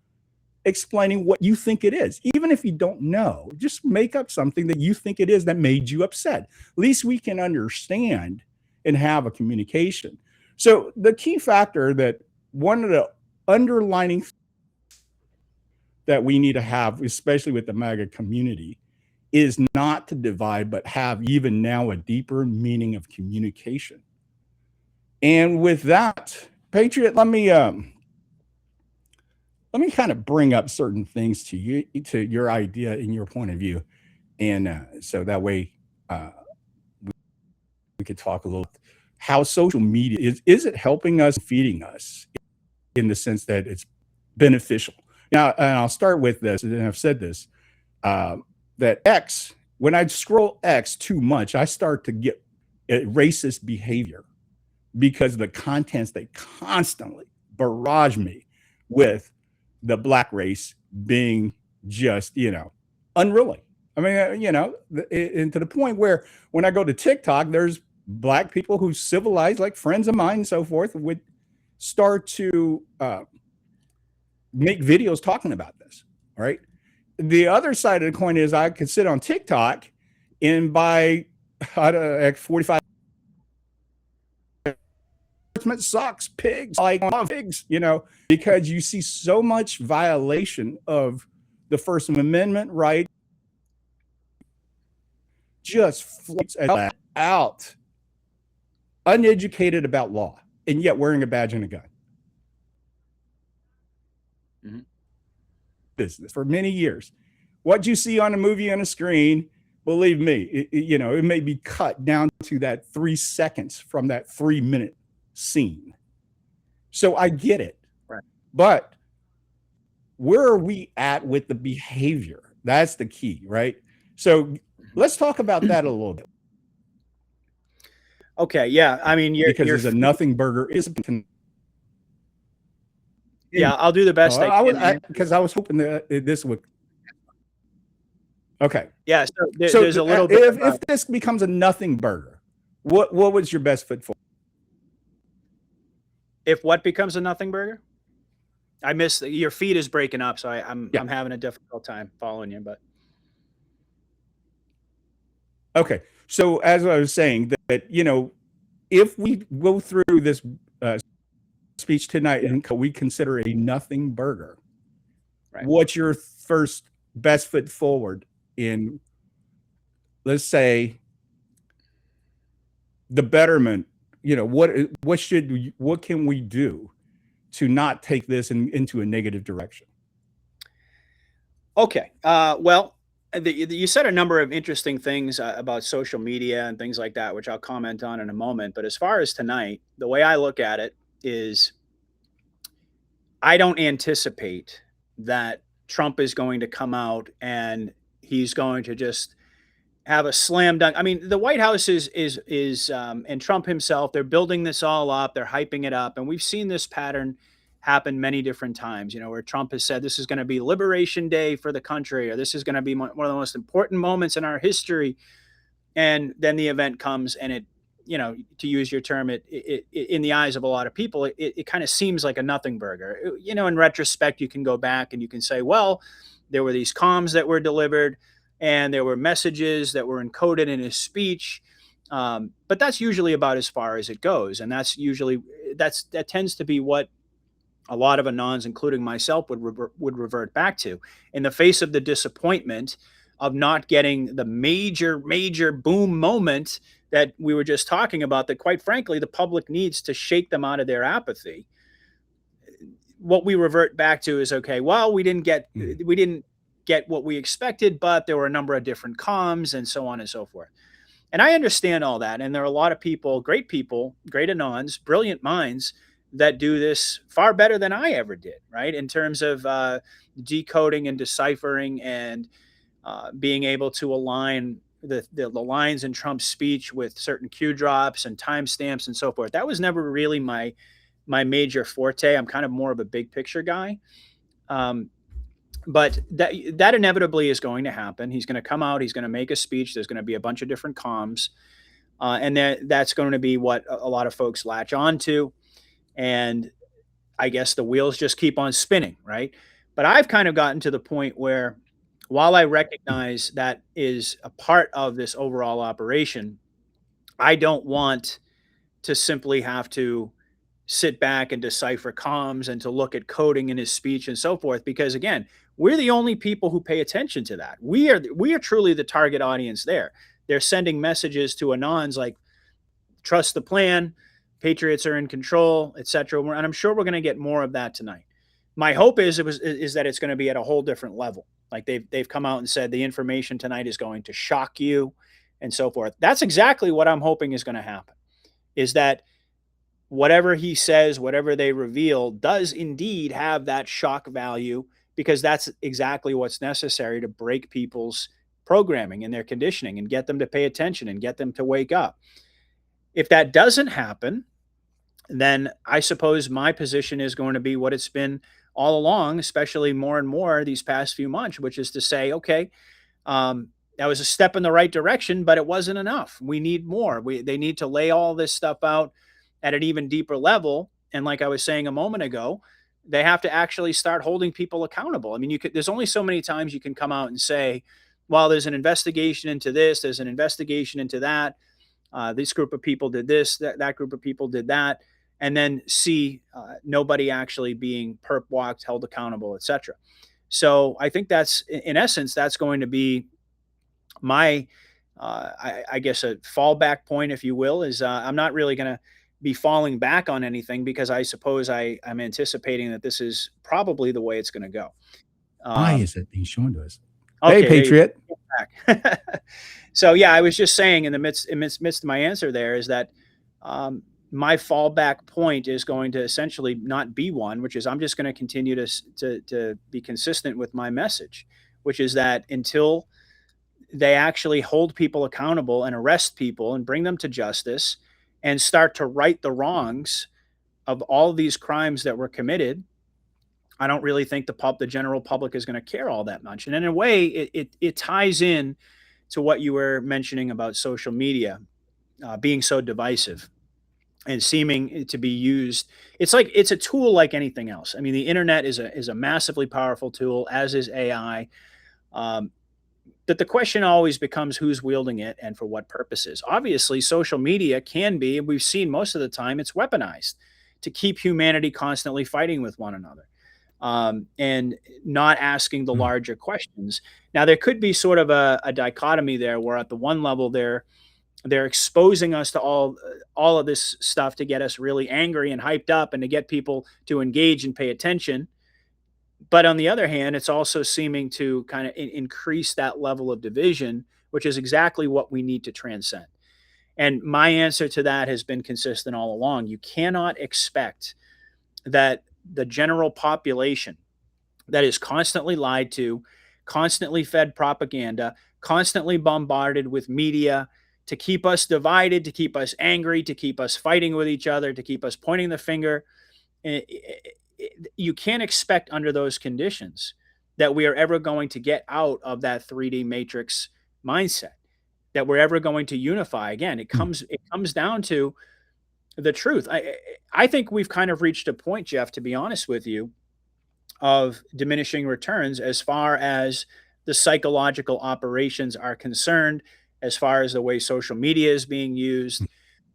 [SPEAKER 4] explaining what you think it is? Even if you don't know, just make up something that you think it is that made you upset. At least we can understand and have a communication. So the key factor, that one of the underlining that we need to have, especially with the MAGA community, is not to divide, but have even now a deeper meaning of communication. And with that, Patriot, let me kind of bring up certain things to you, to your idea and your point of view, and so that way we could talk a little how social media is it helping us, feeding us, in the sense that it's beneficial. Now, and I'll start with this, and I've said this, that X, when I scroll X too much, I start to get racist behavior, because the contents, they constantly barrage me with the black race being just, unruly. I mean, and to the point where when I go to TikTok, there's black people who civilized, like friends of mine and so forth, would start to make videos talking about this, right? The other side of the coin is I could sit on TikTok and buy 45 sucks, pigs, like pigs, because you see so much violation of the First Amendment, right? Just floats out, uneducated about law, and yet wearing a badge and a gun. Mm-hmm. Business for many years. What you see on a movie on a screen, believe me, it may be cut down to that 3 seconds from that 3-minute scene. So I get it. Right. But where are we at with the behavior? That's the key, right? So let's talk about that a little bit.
[SPEAKER 5] Okay, yeah. I mean,
[SPEAKER 4] because there's a nothing burger.
[SPEAKER 5] Yeah, I'll do the best I can.
[SPEAKER 4] Because I was hoping that this would. Okay.
[SPEAKER 5] Yeah. So there's a little bit.
[SPEAKER 4] If this becomes a nothing burger, what was your best foot forward?
[SPEAKER 5] If what becomes a nothing burger? I missed your feed is breaking up, so I'm having a difficult time following you. But
[SPEAKER 4] okay. So as I was saying, that if we go through this speech tonight and we consider a nothing burger, right, what's your first best foot forward in, let's say, the betterment? What can we do to not take this into a negative direction?
[SPEAKER 5] Okay. Well, you said a number of interesting things about social media and things like that, which I'll comment on in a moment. But as far as tonight, the way I look at it is I don't anticipate that Trump is going to come out and he's going to just have a slam dunk. I mean, the White House is and Trump himself, they're building this all up. They're hyping it up. And we've seen this pattern happen many different times, where Trump has said this is going to be Liberation Day for the country, or this is going to be one of the most important moments in our history. And then the event comes and it, to use your term, it in the eyes of a lot of people, it kind of seems like a nothing burger. In retrospect, you can go back and you can say, well, there were these comms that were delivered and there were messages that were encoded in his speech. But that's usually about as far as it goes. And that tends to be what a lot of Anons, including myself, would revert back to in the face of the disappointment of not getting the major boom moment that we were just talking about, that quite frankly, the public needs to shake them out of their apathy. What we revert back to is, okay, well, we didn't get what we expected, but there were a number of different comms and so on and so forth. And I understand all that. And there are a lot of people, great anons, brilliant minds that do this far better than I ever did, right? In terms of decoding and deciphering and being able to align the lines in Trump's speech with certain cue drops and timestamps and so forth. That was never really my major forte. I'm kind of more of a big picture guy. But that inevitably is going to happen. He's going to come out. He's going to make a speech. There's going to be a bunch of different comms, and that's going to be what a lot of folks latch on to. And I guess the wheels just keep on spinning, right? But I've kind of gotten to the point where, while I recognize that is a part of this overall operation, I don't want to simply have to sit back and decipher comms and to look at coding in his speech and so forth, because again, we're the only people who pay attention to that. We are truly the target audience there. They're sending messages to anons like, trust the plan, patriots are in control, etc. And I'm sure we're going to get more of that tonight. My hope is that it's going to be at a whole different level. Like they've come out and said the information tonight is going to shock you and so forth. That's exactly what I'm hoping is going to happen, is that whatever he says, whatever they reveal does indeed have that shock value, because that's exactly what's necessary to break people's programming and their conditioning and get them to pay attention and get them to wake up. If that doesn't happen, then I suppose my position is going to be what it's been all along, especially more and more these past few months, which is to say, okay, that was a step in the right direction, but it wasn't enough. We need more. They need to lay all this stuff out at an even deeper level. And like I was saying a moment ago, they have to actually start holding people accountable. I mean, there's only so many times you can come out and say, well, there's an investigation into this, there's an investigation into that. This group of people did this, that group of people did that, and then see nobody actually being perp walked, held accountable, etc. So I think that's, in essence, that's going to be my, I guess, a fallback point, if you will, is I'm not really going to be falling back on anything, because I suppose I'm anticipating that this is probably the way it's going to go.
[SPEAKER 4] Why is it being shown to us?
[SPEAKER 5] Okay,
[SPEAKER 4] hey, Patriot.
[SPEAKER 5] So yeah, I was just saying in the midst of my answer there is that my fallback point is going to essentially not be one, which is I'm just going to continue to be consistent with my message, which is that until they actually hold people accountable and arrest people and bring them to justice and start to right the wrongs of all of these crimes that were committed, I don't really think the general public is going to care all that much. And in a way, it ties in to what you were mentioning about social media being so divisive and seeming to be used. It's like it's a tool like anything else. I mean, the internet is a massively powerful tool, as is AI. That the question always becomes who's wielding it and for what purposes. Obviously, social media can be, and we've seen most of the time, it's weaponized to keep humanity constantly fighting with one another. And not asking the larger questions. Now, there could be sort of a dichotomy there, where at the one level they're exposing us to all of this stuff to get us really angry and hyped up and to get people to engage and pay attention. But on the other hand, it's also seeming to kind of increase that level of division, which is exactly what we need to transcend. And my answer to that has been consistent all along. You cannot expect that the general population that is constantly lied to, constantly fed propaganda, constantly bombarded with media to keep us divided, to keep us angry, to keep us fighting with each other, to keep us pointing the finger. You can't expect under those conditions that we are ever going to get out of that 3D matrix mindset, that we're ever going to unify. Again, it comes down to the truth. I think we've kind of reached a point, Jeff, to be honest with you, of diminishing returns as far as the psychological operations are concerned, as far as the way social media is being used,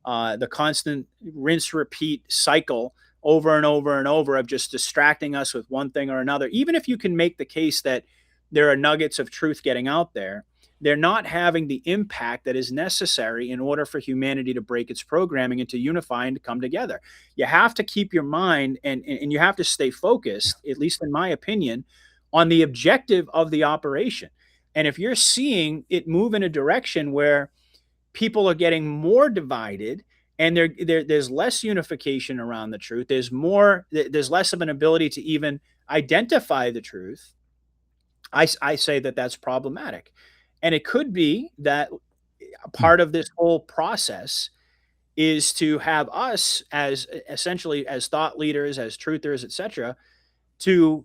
[SPEAKER 5] the constant rinse repeat cycle over and over and over of just distracting us with one thing or another. Even if you can make the case that there are nuggets of truth getting out there, they're not having the impact that is necessary in order for humanity to break its programming and to unify and to come together. You have to keep your mind and you have to stay focused, at least in my opinion, on the objective of the operation. And if you're seeing it move in a direction where people are getting more divided and there's less unification around the truth, there's less of an ability to even identify the truth, I say that that's problematic. And it could be that a part of this whole process is to have us as essentially as thought leaders, as truthers, etc., to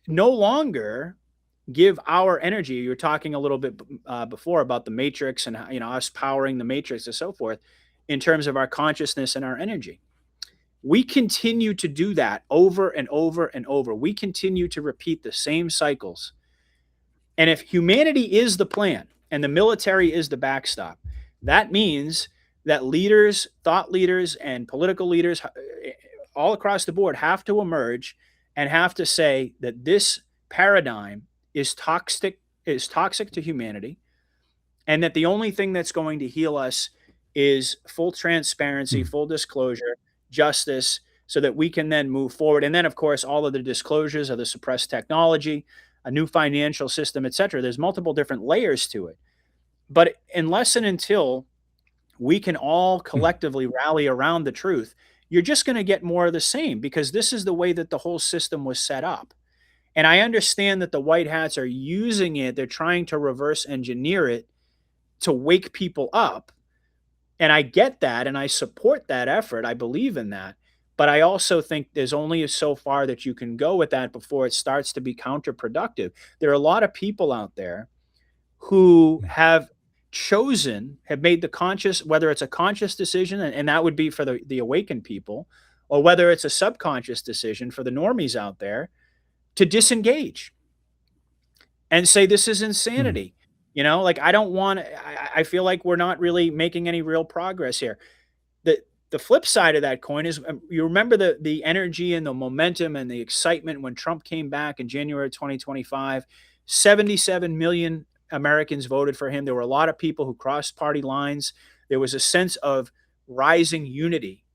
[SPEAKER 5] no longer give our energy. You were talking a little bit before about the matrix and us powering the matrix and so forth in terms of our consciousness and our energy. We continue to do that over and over and over. We continue to repeat the same cycles. And if humanity is the plan and the military is the backstop, that means that leaders, thought leaders, and political leaders all across the board have to emerge and have to say that this paradigm is toxic to humanity, and that the only thing that's going to heal us is full transparency, full disclosure, justice, so that we can then move forward. And then, of course, all of the disclosures of the suppressed technology, a new financial system, etc. There's multiple different layers to it. But unless and until we can all collectively rally around the truth, you're just going to get more of the same, because this is the way that the whole system was set up. And I understand that the white hats are using it. They're trying to reverse engineer it to wake people up. And I get that, and I support that effort. I believe in that. But I also think there's only so far that you can go with that before it starts to be counterproductive. There are a lot of people out there who have made the conscious, whether it's a conscious decision, and that would be for the awakened people, or whether it's a subconscious decision for the normies out there, to disengage and say, this is insanity. I feel like we're not really making any real progress here. The flip side of that coin is, you remember the energy and the momentum and the excitement when Trump came back in January 2025, 77 million Americans voted for him. There were a lot of people who crossed party lines. There was a sense of rising unity.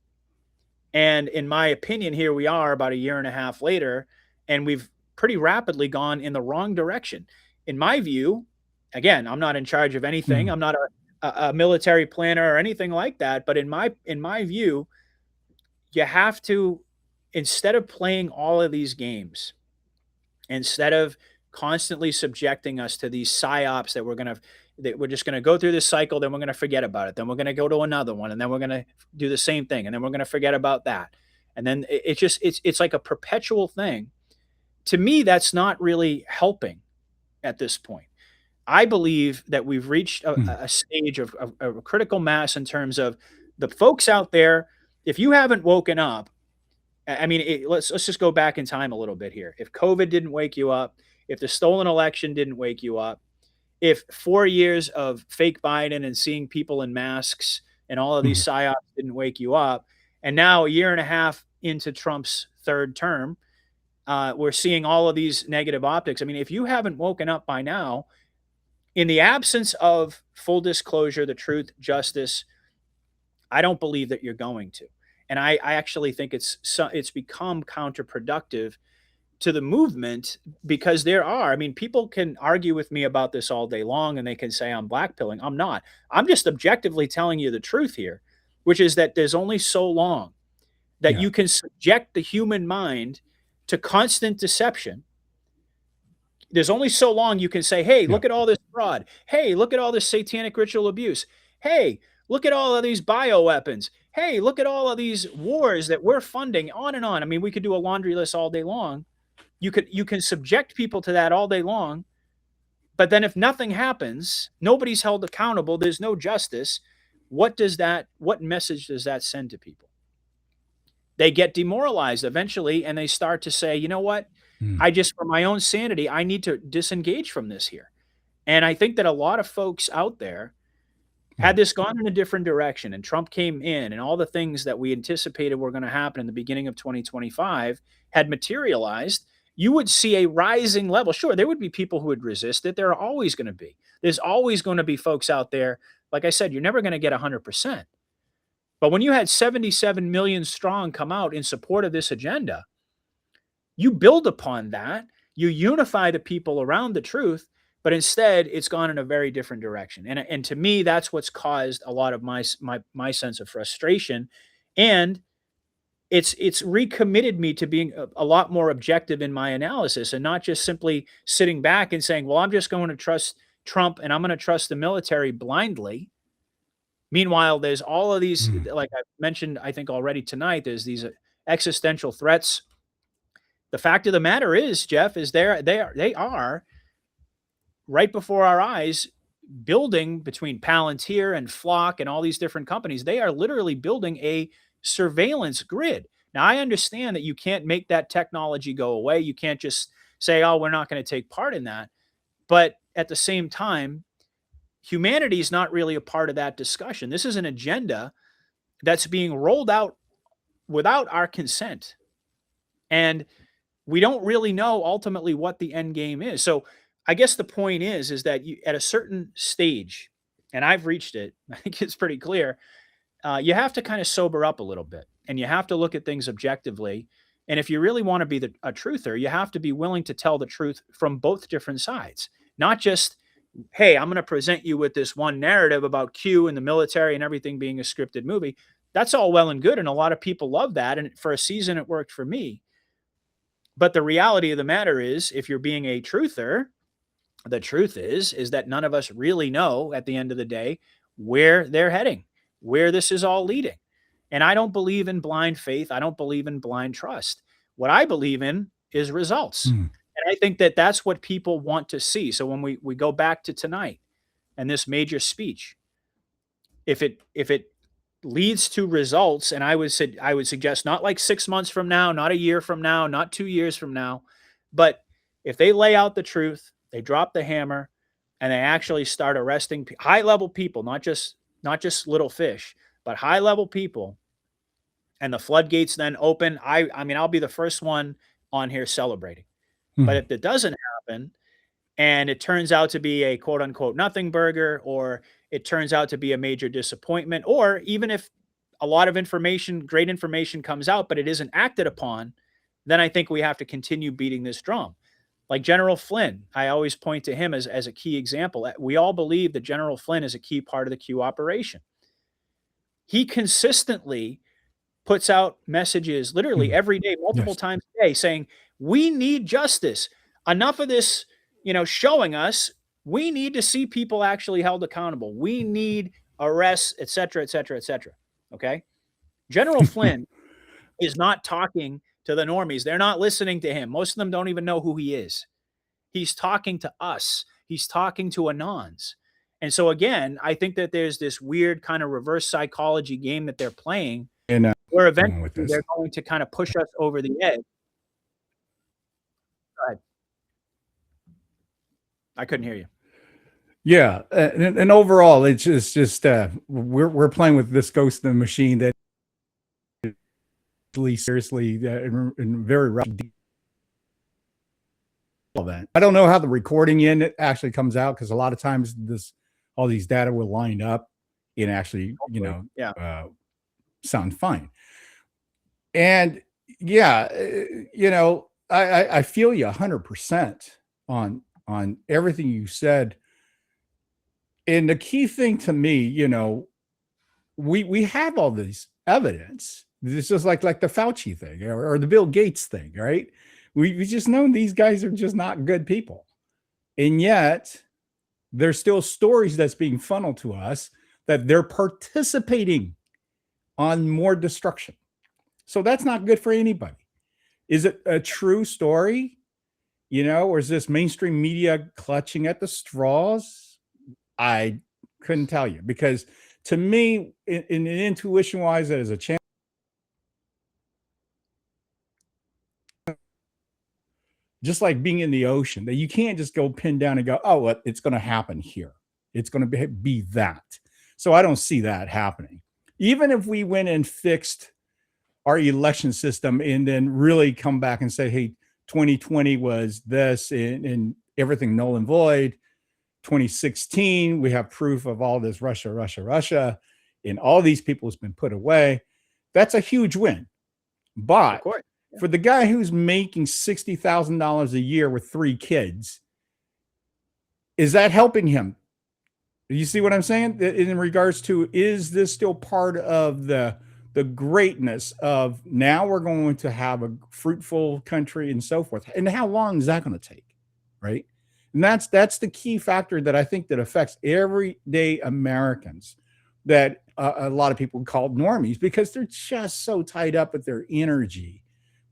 [SPEAKER 5] And in my opinion, here we are about a year and a half later, and we've pretty rapidly gone in the wrong direction. In my view, again, I'm not in charge of anything. I'm not a military planner or anything like that. But in my view, you have to, instead of playing all of these games, instead of constantly subjecting us to these psyops that we're just going to go through this cycle, then we're going to forget about it, then we're going to go to another one, and then we're going to do the same thing, and then we're going to forget about that, and then it's like a perpetual thing. To me, that's not really helping at this point. I believe that we've reached a stage of critical mass in terms of the folks out there. If you haven't woken up, I mean, let's just go back in time a little bit here. If COVID didn't wake you up, if the stolen election didn't wake you up, if 4 years of fake Biden and seeing people in masks and all of these psyops didn't wake you up, and now a year and a half into Trump's third term, we're seeing all of these negative optics. I mean, if you haven't woken up by now, in the absence of full disclosure, the truth, justice, I don't believe that you're going to. And I actually think it's become counterproductive to the movement, because people can argue with me about this all day long, and they can say I'm blackpilling. I'm not. I'm just objectively telling you the truth here, which is that there's only so long that you can subject the human mind to constant deception. There's only so long you can say, hey, look at all this fraud. Hey, look at all this satanic ritual abuse. Hey, look at all of these bioweapons. Hey, look at all of these wars that we're funding, on and on. I mean, we could do a laundry list all day long. You can subject people to that all day long. But then if nothing happens, nobody's held accountable, there's no justice, what message does that send to people? They get demoralized eventually, and they start to say, you know what? For my own sanity, I need to disengage from this here. And I think that a lot of folks out there, had this gone in a different direction and Trump came in and all the things that we anticipated were going to happen in the beginning of 2025 had materialized, you would see a rising level. Sure, there would be people who would resist it. There are always going to be. There's always going to be folks out there. Like I said, you're never going to get 100%. But when you had 77 million strong come out in support of this agenda, you build upon that. You unify the people around the truth, but instead it's gone in a very different direction. And to me, that's what's caused a lot of my sense of frustration. And it's recommitted me to being a lot more objective in my analysis and not just simply sitting back and saying, well, I'm just going to trust Trump and I'm going to trust the military blindly. Meanwhile, there's all of these, like I mentioned, I think already tonight, there's these existential threats. The fact of the matter is, Jeff, is they are right before our eyes building between Palantir and Flock and all these different companies. They are literally building a surveillance grid. Now, I understand that you can't make that technology go away. You can't just say, oh, we're not going to take part in that. But at the same time, humanity is not really a part of that discussion. This is an agenda that's being rolled out without our consent. And we don't really know ultimately what the end game is. So I guess the point is that you, at a certain stage, and I've reached it, I think it's pretty clear, you have to kind of sober up a little bit and you have to look at things objectively. And if you really want to be a truther, you have to be willing to tell the truth from both different sides, not just, hey, I'm going to present you with this one narrative about Q and the military and everything being a scripted movie. That's all well and good. And a lot of people love that. And for a season, it worked for me. But the reality of the matter is, if you're being a truther, the truth is that none of us really know at the end of the day where they're heading, where this is all leading. And I don't believe in blind faith. I don't believe in blind trust. What I believe in is results. And I think that that's what people want to see. So when we go back to tonight and this major speech, if it leads to results, and I would suggest not like 6 months from now, not a year from now, not 2 years from now, but if they lay out the truth, they drop the hammer, and they actually start arresting high-level people, not just little fish, but high-level people, and the floodgates then open, I mean, I'll be the first one on here celebrating. But if it doesn't happen, and it turns out to be a quote-unquote nothing burger, or it turns out to be a major disappointment, or even if a lot of information, great information comes out, but it isn't acted upon, then I think we have to continue beating this drum. Like General Flynn, I always point to him as a key example. We all believe that General Flynn is a key part of the Q operation. He consistently puts out messages literally every day, multiple times a day, saying, we need justice. Enough of this, showing us we need to see people actually held accountable. We need arrests, et cetera, et cetera, et cetera. Okay. General Flynn is not talking to the normies. They're not listening to him. Most of them don't even know who he is. He's talking to us. He's talking to Anons. And so again, I think that there's this weird kind of reverse psychology game that they're playing, and where eventually they're going to kind of push us over the edge. Go ahead. I couldn't hear you.
[SPEAKER 4] Yeah, and overall, it's just we're playing with this ghost in the machine that seriously and very rough. All that. I don't know how the recording in it actually comes out, because a lot of times all these data will line up and actually sound fine. And I feel you 100% on everything you said. And the key thing to me, we have all this evidence. This is like the Fauci thing or the Bill Gates thing, right? We just know these guys are just not good people. And yet there's still stories that's being funneled to us that they're participating on more destruction. So that's not good for anybody. Is it a true story? Or is this mainstream media clutching at the straws? I couldn't tell you, because to me, in intuition wise, that is a chance. Just like being in the ocean, that you can't just go pin down and go, oh, it's going to happen here. It's going to be that. So I don't see that happening. Even if we went and fixed our election system and then really come back and say, hey, 2020 was this and everything null and void. 2016, we have proof of all this Russia, and all these people has been put away. That's a huge win. But For the guy who's making $60,000 a year with 3 kids, is that helping him? You see what I'm saying? In regards to, is this still part of the greatness of now we're going to have a fruitful country and so forth? And how long is that going to take? Right. And that's the key factor that I think that affects everyday Americans, that a lot of people call normies, because they're just so tied up with their energy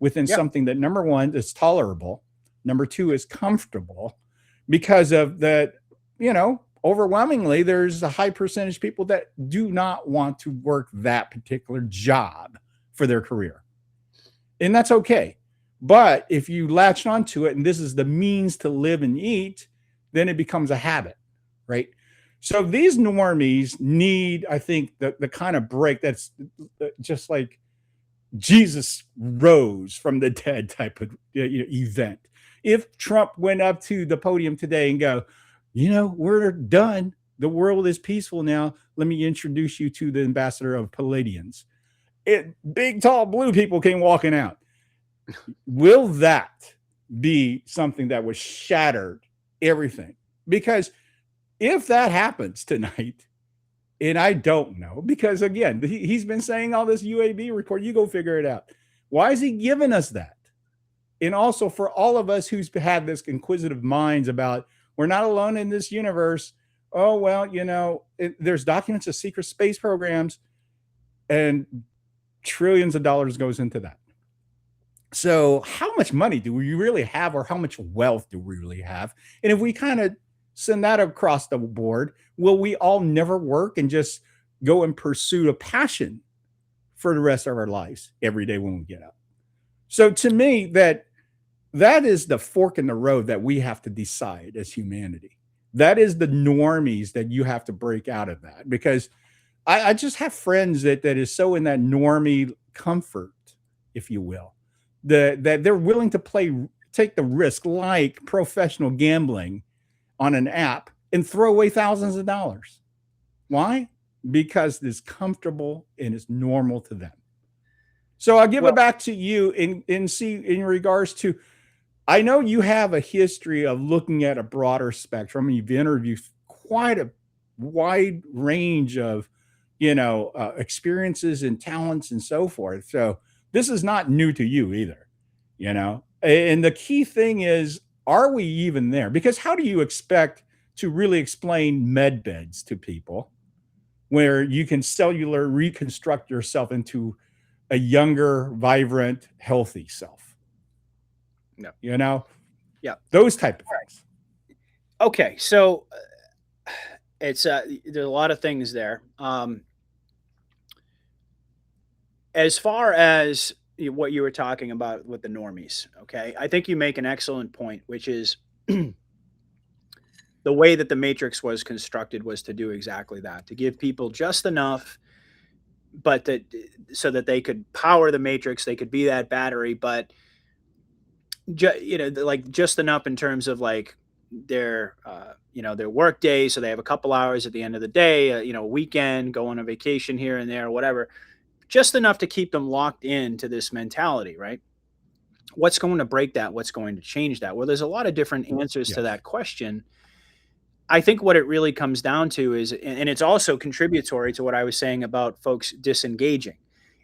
[SPEAKER 4] within something that, number one, is tolerable, number two, is comfortable, because of that, overwhelmingly, there's a high percentage of people that do not want to work that particular job for their career. And that's okay. But if you latch onto it and this is the means to live and eat, then it becomes a habit, right? So these normies need, I think, the kind of break that's just like Jesus rose from the dead type of event. If Trump went up to the podium today and go, we're done, the world is peaceful now, let me introduce you to the ambassador of Palladians. Big, tall, blue people came walking out. Will that be something that was shattered everything? Because if that happens tonight, and I don't know, because again, he's been saying all this UAB report, you go figure it out. Why is he giving us that? And also for all of us who's had this inquisitive minds about, we're not alone in this universe. Oh, well, there's documents of secret space programs and trillions of dollars goes into that. So how much money do we really have, or how much wealth do we really have? And if we kind of send that across the board, will we all never work and just go and pursue a passion for the rest of our lives every day when we get up? So to me, that is the fork in the road that we have to decide as humanity. That is the normies that you have to break out of that, because I just have friends that is so in that normie comfort, if you will, that they're willing to take the risk, like professional gambling on an app, and throw away thousands of dollars. Why? Because it's comfortable and it's normal to them. So I'll give it back to you in regards to, I know you have a history of looking at a broader spectrum. You've interviewed quite a wide range of, experiences and talents and so forth. So this is not new to you either, and the key thing is, are we even there? Because how do you expect to really explain med beds to people where you can cellular reconstruct yourself into a younger, vibrant, healthy self?
[SPEAKER 5] No.
[SPEAKER 4] Those type of things.
[SPEAKER 5] Okay. So it's, there's a lot of things there. As far as what you were talking about with the normies, okay, I think you make an excellent point, which is the way that the Matrix was constructed was to do exactly that, to give people just enough, but so that they could power the Matrix, they could be that battery, but like just enough in terms of like their their work day, so they have a couple hours at the end of the day, a weekend, go on a vacation here and there, whatever. Just enough to keep them locked into this mentality, right? What's going to break that? What's going to change that? Well, there's a lot of different answers to that question. I think what it really comes down to is, and it's also contributory to what I was saying about folks disengaging.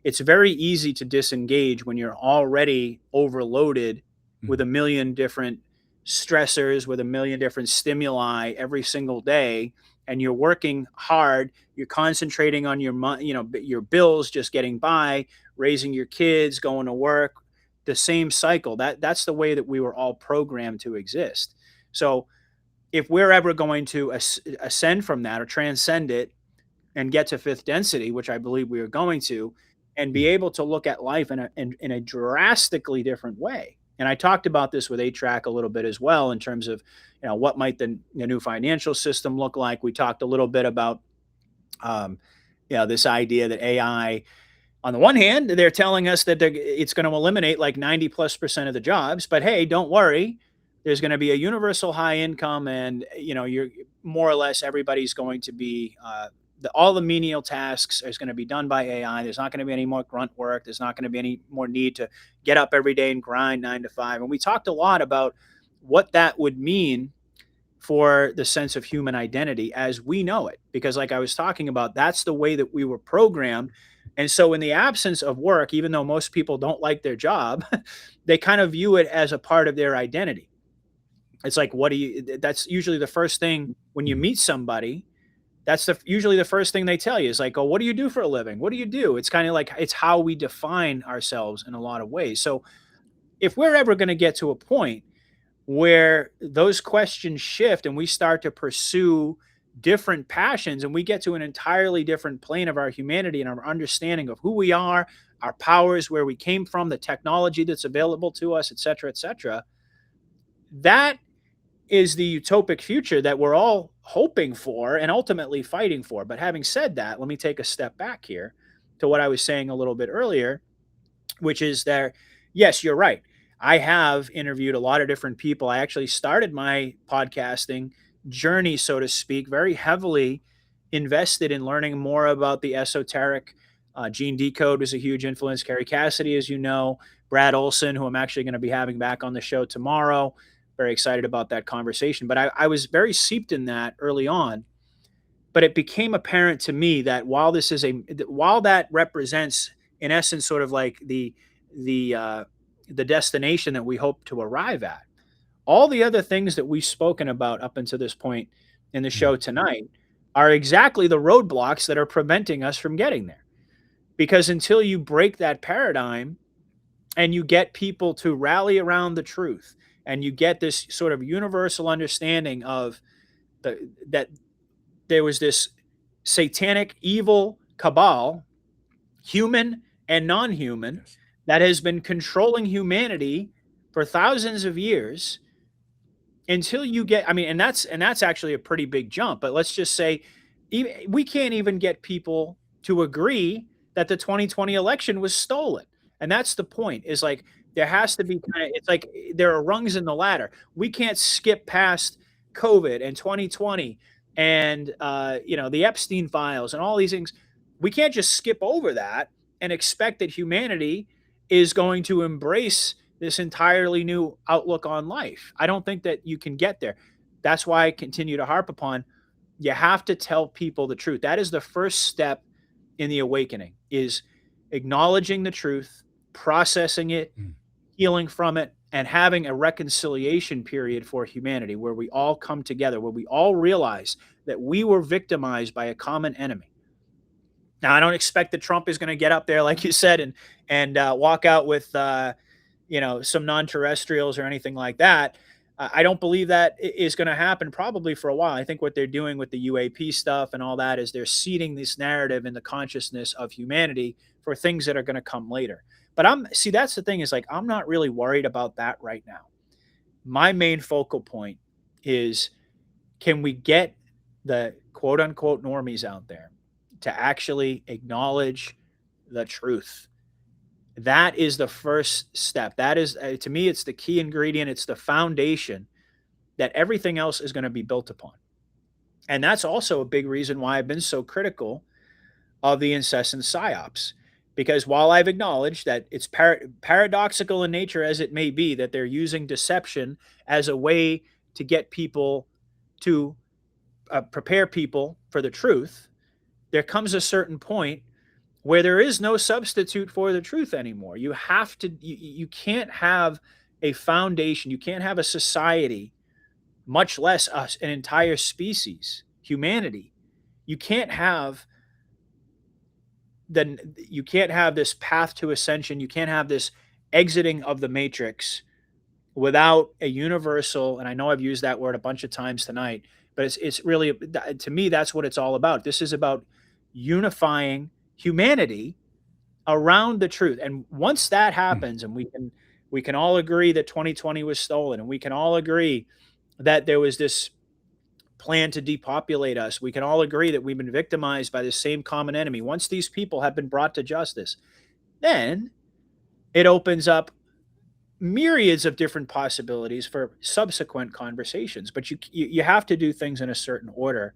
[SPEAKER 5] It's very easy to disengage when you're already overloaded with a million different stressors, with a million different stimuli every single day, and you're working hard, you're concentrating on your bills, just getting by, raising your kids, going to work, the same cycle. That's the way that we were all programmed to exist. So if we're ever going to ascend from that or transcend it and get to fifth density, which I believe we are going to, and be able to look at life in a drastically different way. And I talked about this with A-Track a little bit as well, in terms of, what might the new financial system look like. We talked a little bit about, this idea that AI, on the one hand, they're telling us that it's going to eliminate like 90+% of the jobs, but hey, don't worry. There's going to be a universal high income, and you're more or less everybody's going to be all the menial tasks is going to be done by AI. There's not going to be any more grunt work. There's not going to be any more need to get up every day and grind 9 to 5. And we talked a lot about what that would mean for the sense of human identity as we know it. Because like I was talking about, that's the way that we were programmed. And so in the absence of work, even though most people don't like their job, they kind of view it as a part of their identity. It's like, that's usually the first thing when you meet somebody. That's usually the first thing they tell you is like, oh, what do you do for a living? What do you do? It's kind of like, it's how we define ourselves in a lot of ways. So if we're ever going to get to a point where those questions shift and we start to pursue different passions and we get to an entirely different plane of our humanity and our understanding of who we are, our powers, where we came from, the technology that's available to us, et cetera, that is the utopic future that we're all hoping for and ultimately fighting for. But having said that, let me take a step back here to what I was saying a little bit earlier, which is that, yes, you're right. I have interviewed a lot of different people. I actually started my podcasting journey, so to speak, very heavily invested in learning more about the esoteric. Gene Decode was a huge influence. Carrie Cassidy, as you know, Brad Olson, who I'm actually going to be having back on the show tomorrow. Very excited about that conversation. But I was very seeped in that early on. But it became apparent to me that while that represents, in essence, sort of like the destination that we hope to arrive at, all the other things that we've spoken about up until this point in the show tonight are exactly the roadblocks that are preventing us from getting there. Because until you break that paradigm and you get people to rally around the truth, and you get this sort of universal understanding of that there was this satanic evil cabal, human and non-human, that has been controlling humanity for thousands of years, until you get, and that's actually a pretty big jump. But let's just say we can't even get people to agree that the 2020 election was stolen. And that's the point, is like, there has to be it's like there are rungs in the ladder. We can't skip past COVID and 2020 and, the Epstein files and all these things. We can't just skip over that and expect that humanity is going to embrace this entirely new outlook on life. I don't think that you can get there. That's why I continue to harp upon, you have to tell people the truth. That is the first step in the awakening, is acknowledging the truth, processing it, healing from it, and having a reconciliation period for humanity where we all come together, where we all realize that we were victimized by a common enemy. Now, I don't expect that Trump is going to get up there, like you said, and walk out with, some non-terrestrials or anything like that. I don't believe that is going to happen probably for a while. I think what they're doing with the UAP stuff and all that is they're seeding this narrative in the consciousness of humanity for things that are going to come later. But that's the thing, is like, I'm not really worried about that right now. My main focal point is, can we get the quote unquote normies out there to actually acknowledge the truth? That is the first step. That is, to me, it's the key ingredient. It's the foundation that everything else is going to be built upon. And that's also a big reason why I've been so critical of the incessant psyops. Because while I've acknowledged that it's paradoxical in nature as it may be, that they're using deception as a way to get people to prepare people for the truth, there comes a certain point where there is no substitute for the truth anymore. You have to, you can't have a foundation. You can't have a society, much less an entire species, humanity. You can't have this path to ascension. You can't have this exiting of the matrix without a universal, and I know I've used that word a bunch of times tonight, but it's really, to me, that's what it's all about. This is about unifying humanity around the truth. And once that happens, and we can all agree that 2020 was stolen, and we can all agree that there was this plan to depopulate us. We can all agree that we've been victimized by the same common enemy. Once these people have been brought to justice, then it opens up myriads of different possibilities for subsequent conversations. But you have to do things in a certain order.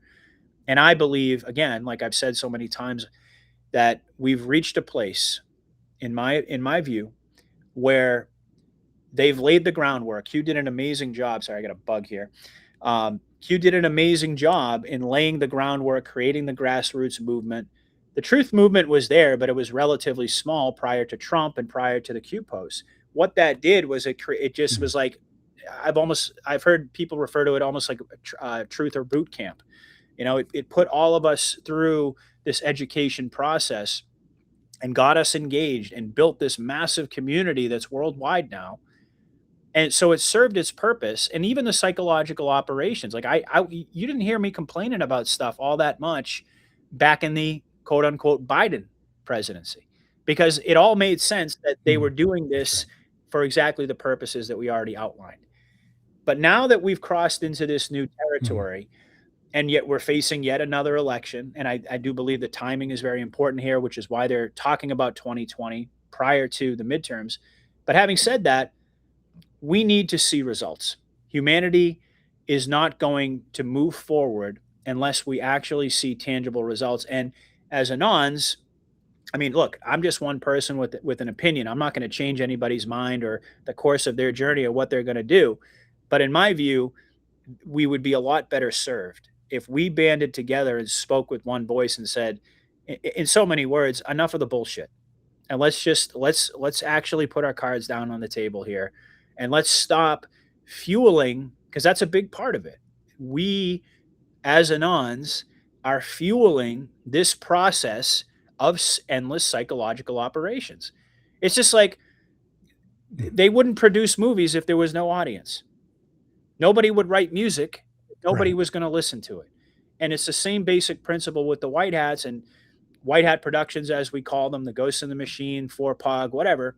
[SPEAKER 5] And I believe, again, like I've said so many times, that we've reached a place, in my view, where they've laid the groundwork. Q did an amazing job. Sorry, I got a bug here. Q did an amazing job in laying the groundwork, creating the grassroots movement. The truth movement was there, but it was relatively small prior to Trump and prior to the Q posts. What that did was it just was like, I've heard people refer to it almost like truth or boot camp. You know, it put all of us through this education process and got us engaged and built this massive community that's worldwide now. And so it served its purpose. And even the psychological operations, like you didn't hear me complaining about stuff all that much back in the quote unquote Biden presidency, because it all made sense that they were doing this for exactly the purposes that we already outlined. But now that we've crossed into this new territory, and yet we're facing yet another election, and I do believe the timing is very important here, which is why they're talking about 2020 prior to the midterms. But having said that, we need to see results. Humanity is not going to move forward unless we actually see tangible results. And as Anons, I mean, look, I'm just one person with an opinion. I'm not going to change anybody's mind or the course of their journey or what they're going to do. But in my view, we would be a lot better served if we banded together and spoke with one voice and said, in so many words, enough of the bullshit. And let's actually put our cards down on the table here, and let's stop fueling, because that's a big part of it. We, as Anons, are fueling this process of endless psychological operations. It's just like they wouldn't produce movies if there was no audience. Nobody would write music. Nobody was going to listen to it. And it's the same basic principle with the White Hats and White Hat Productions, as we call them, the Ghosts in the Machine, 4POG, whatever.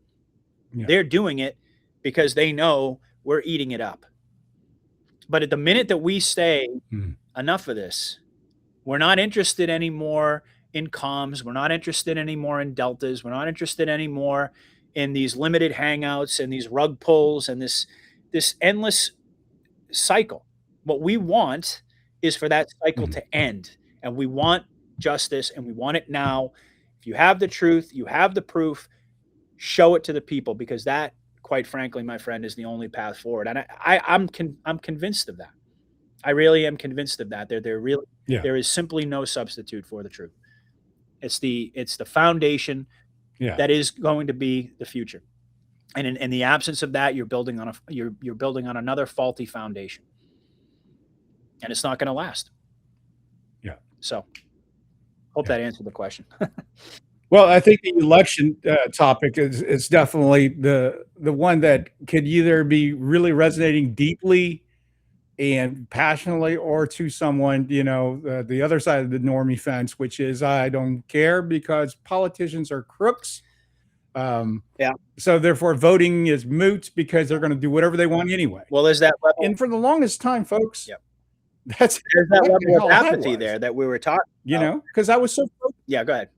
[SPEAKER 5] Yeah. They're doing it because they know we're eating it up. But at the minute that we say, enough of this, we're not interested anymore in comms. We're not interested anymore in deltas. We're not interested anymore in these limited hangouts and these rug pulls and this endless cycle. What we want is for that cycle to end, and we want justice, and we want it now. If you have the truth, you have the proof, show it to the people, because that, quite frankly, my friend, is the only path forward. And I'm convinced of that. I really am convinced of that. There is simply no substitute for the truth. It's the foundation that is going to be the future. And in the absence of that, you're building on you're building on another faulty foundation, and it's not going to last. Yeah. So, hope that answered the question.
[SPEAKER 4] Well, I think the election topic is definitely the one that could either be really resonating deeply and passionately, or to someone, the other side of the normie fence, which is, I don't care because politicians are crooks. So therefore voting is moot because they're going to do whatever they want anyway.
[SPEAKER 5] Well, there's that level.
[SPEAKER 4] And for the longest time, folks,
[SPEAKER 5] there's that level of apathy there that we were talking about.
[SPEAKER 4] Because I was so focused.
[SPEAKER 5] Yeah, go ahead.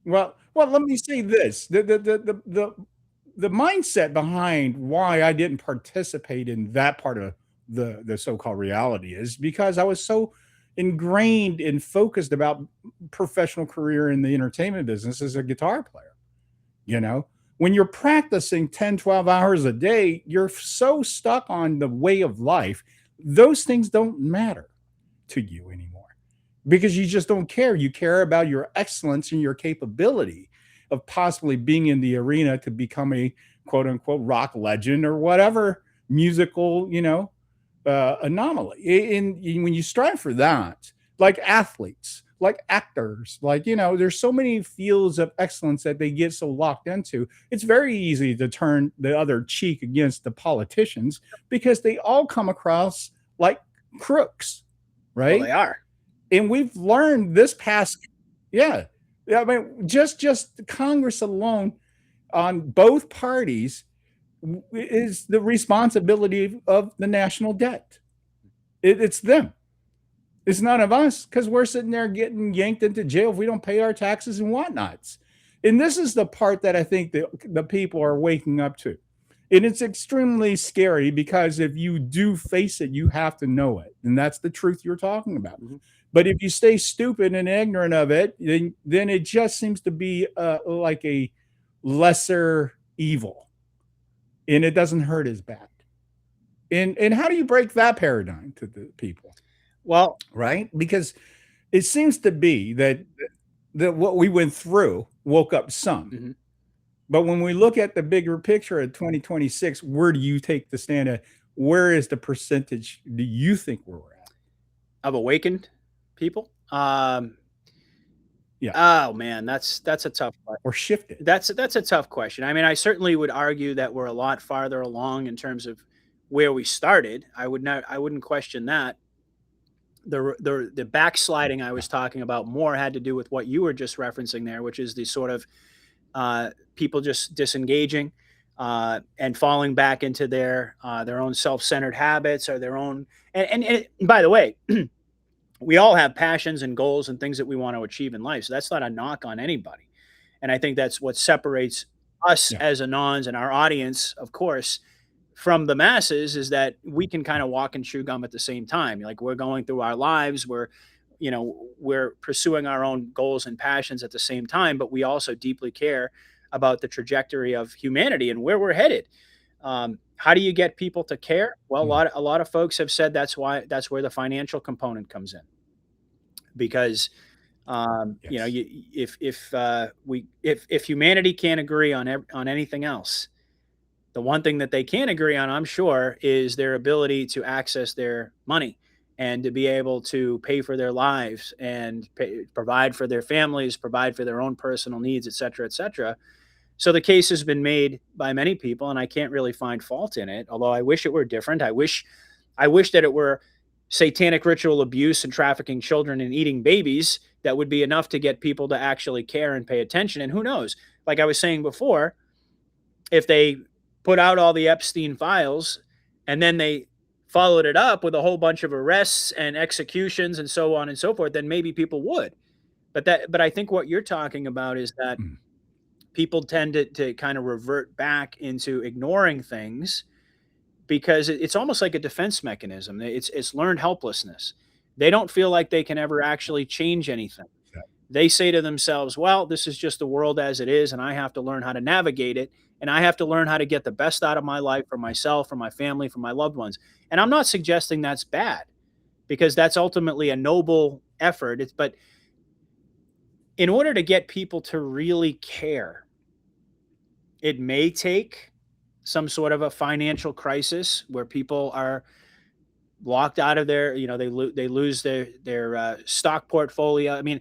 [SPEAKER 4] Well, let me say this. The mindset behind why I didn't participate in that part of the so-called reality is because I was so ingrained and focused about professional career in the entertainment business as a guitar player. When you're practicing 10, 12 hours a day, you're so stuck on the way of life. Those things don't matter to you anymore because you just don't care. You care about your excellence and your capability of possibly being in the arena to become a quote unquote rock legend or whatever musical, anomaly. And when you strive for that, like athletes, like actors, there's so many fields of excellence that they get so locked into. It's very easy to turn the other cheek against the politicians because they all come across like crooks, right?
[SPEAKER 5] Well, they are.
[SPEAKER 4] And we've learned this past, I mean, just Congress alone on both parties is the responsibility of the national debt. It's them. It's none of us, because we're sitting there getting yanked into jail if we don't pay our taxes and whatnots. And this is the part that I think the people are waking up to. And it's extremely scary because if you do face it, you have to know it. And that's the truth you're talking about.
[SPEAKER 5] Mhm.
[SPEAKER 4] But if you stay stupid and ignorant of it, then it just seems to be like a lesser evil, and it doesn't hurt as bad. And how do you break that paradigm to the people,
[SPEAKER 5] Well,
[SPEAKER 4] right? Because it seems to be that what we went through woke up some.
[SPEAKER 5] mhm.
[SPEAKER 4] But when we look at the bigger picture of 2026, where do you take the stand at? Where is the percentage do you think we're at?
[SPEAKER 5] Of awakened people.
[SPEAKER 4] Yeah.
[SPEAKER 5] Oh man, that's a tough question.
[SPEAKER 4] Or shifted?
[SPEAKER 5] That's a tough question. I mean, I certainly would argue that we're a lot farther along in terms of where we started. I wouldn't question that. The backsliding I was talking about more had to do with what you were just referencing there, which is the sort of people just disengaging and falling back into their own self-centered habits or their own. And by the way, we all have passions and goals and things that we want to achieve in life. So that's not a knock on anybody. And I think that's what separates us
[SPEAKER 4] Yeah.
[SPEAKER 5] as Anons and our audience, of course, from the masses is that we can kind of walk and chew gum at the same time. Like we're going through our lives, we're pursuing our own goals and passions at the same time, but we also deeply care about the trajectory of humanity and where we're headed. How do you get people to care? Well,
[SPEAKER 4] Mm.
[SPEAKER 5] a lot of folks have said that's where the financial component comes in because
[SPEAKER 4] Yes.
[SPEAKER 5] if humanity can't agree on anything else, the one thing that they can agree on, I'm sure, is their ability to access their money and to be able to pay for their lives and provide for their families, provide for their own personal needs, et cetera, et cetera. So the case has been made by many people, and I can't really find fault in it. Although I wish it were different. I wish that it were satanic ritual abuse and trafficking children and eating babies that would be enough to get people to actually care and pay attention. And who knows? Like I was saying before, if they put out all the Epstein files and then they followed it up with a whole bunch of arrests and executions and so on and so forth, then maybe people would. But I think what you're talking about is that
[SPEAKER 4] Mm.
[SPEAKER 5] people tend to kind of revert back into ignoring things because it's almost like a defense mechanism. It's learned helplessness. They don't feel like they can ever actually change anything.
[SPEAKER 4] Yeah.
[SPEAKER 5] They say to themselves, well, this is just the world as it is, and I have to learn how to navigate it, and I have to learn how to get the best out of my life for myself, for my family, for my loved ones. And I'm not suggesting that's bad because that's ultimately a noble effort. But in order to get people to really care, it may take some sort of a financial crisis where people are locked out of their, they lose their stock portfolio. I mean,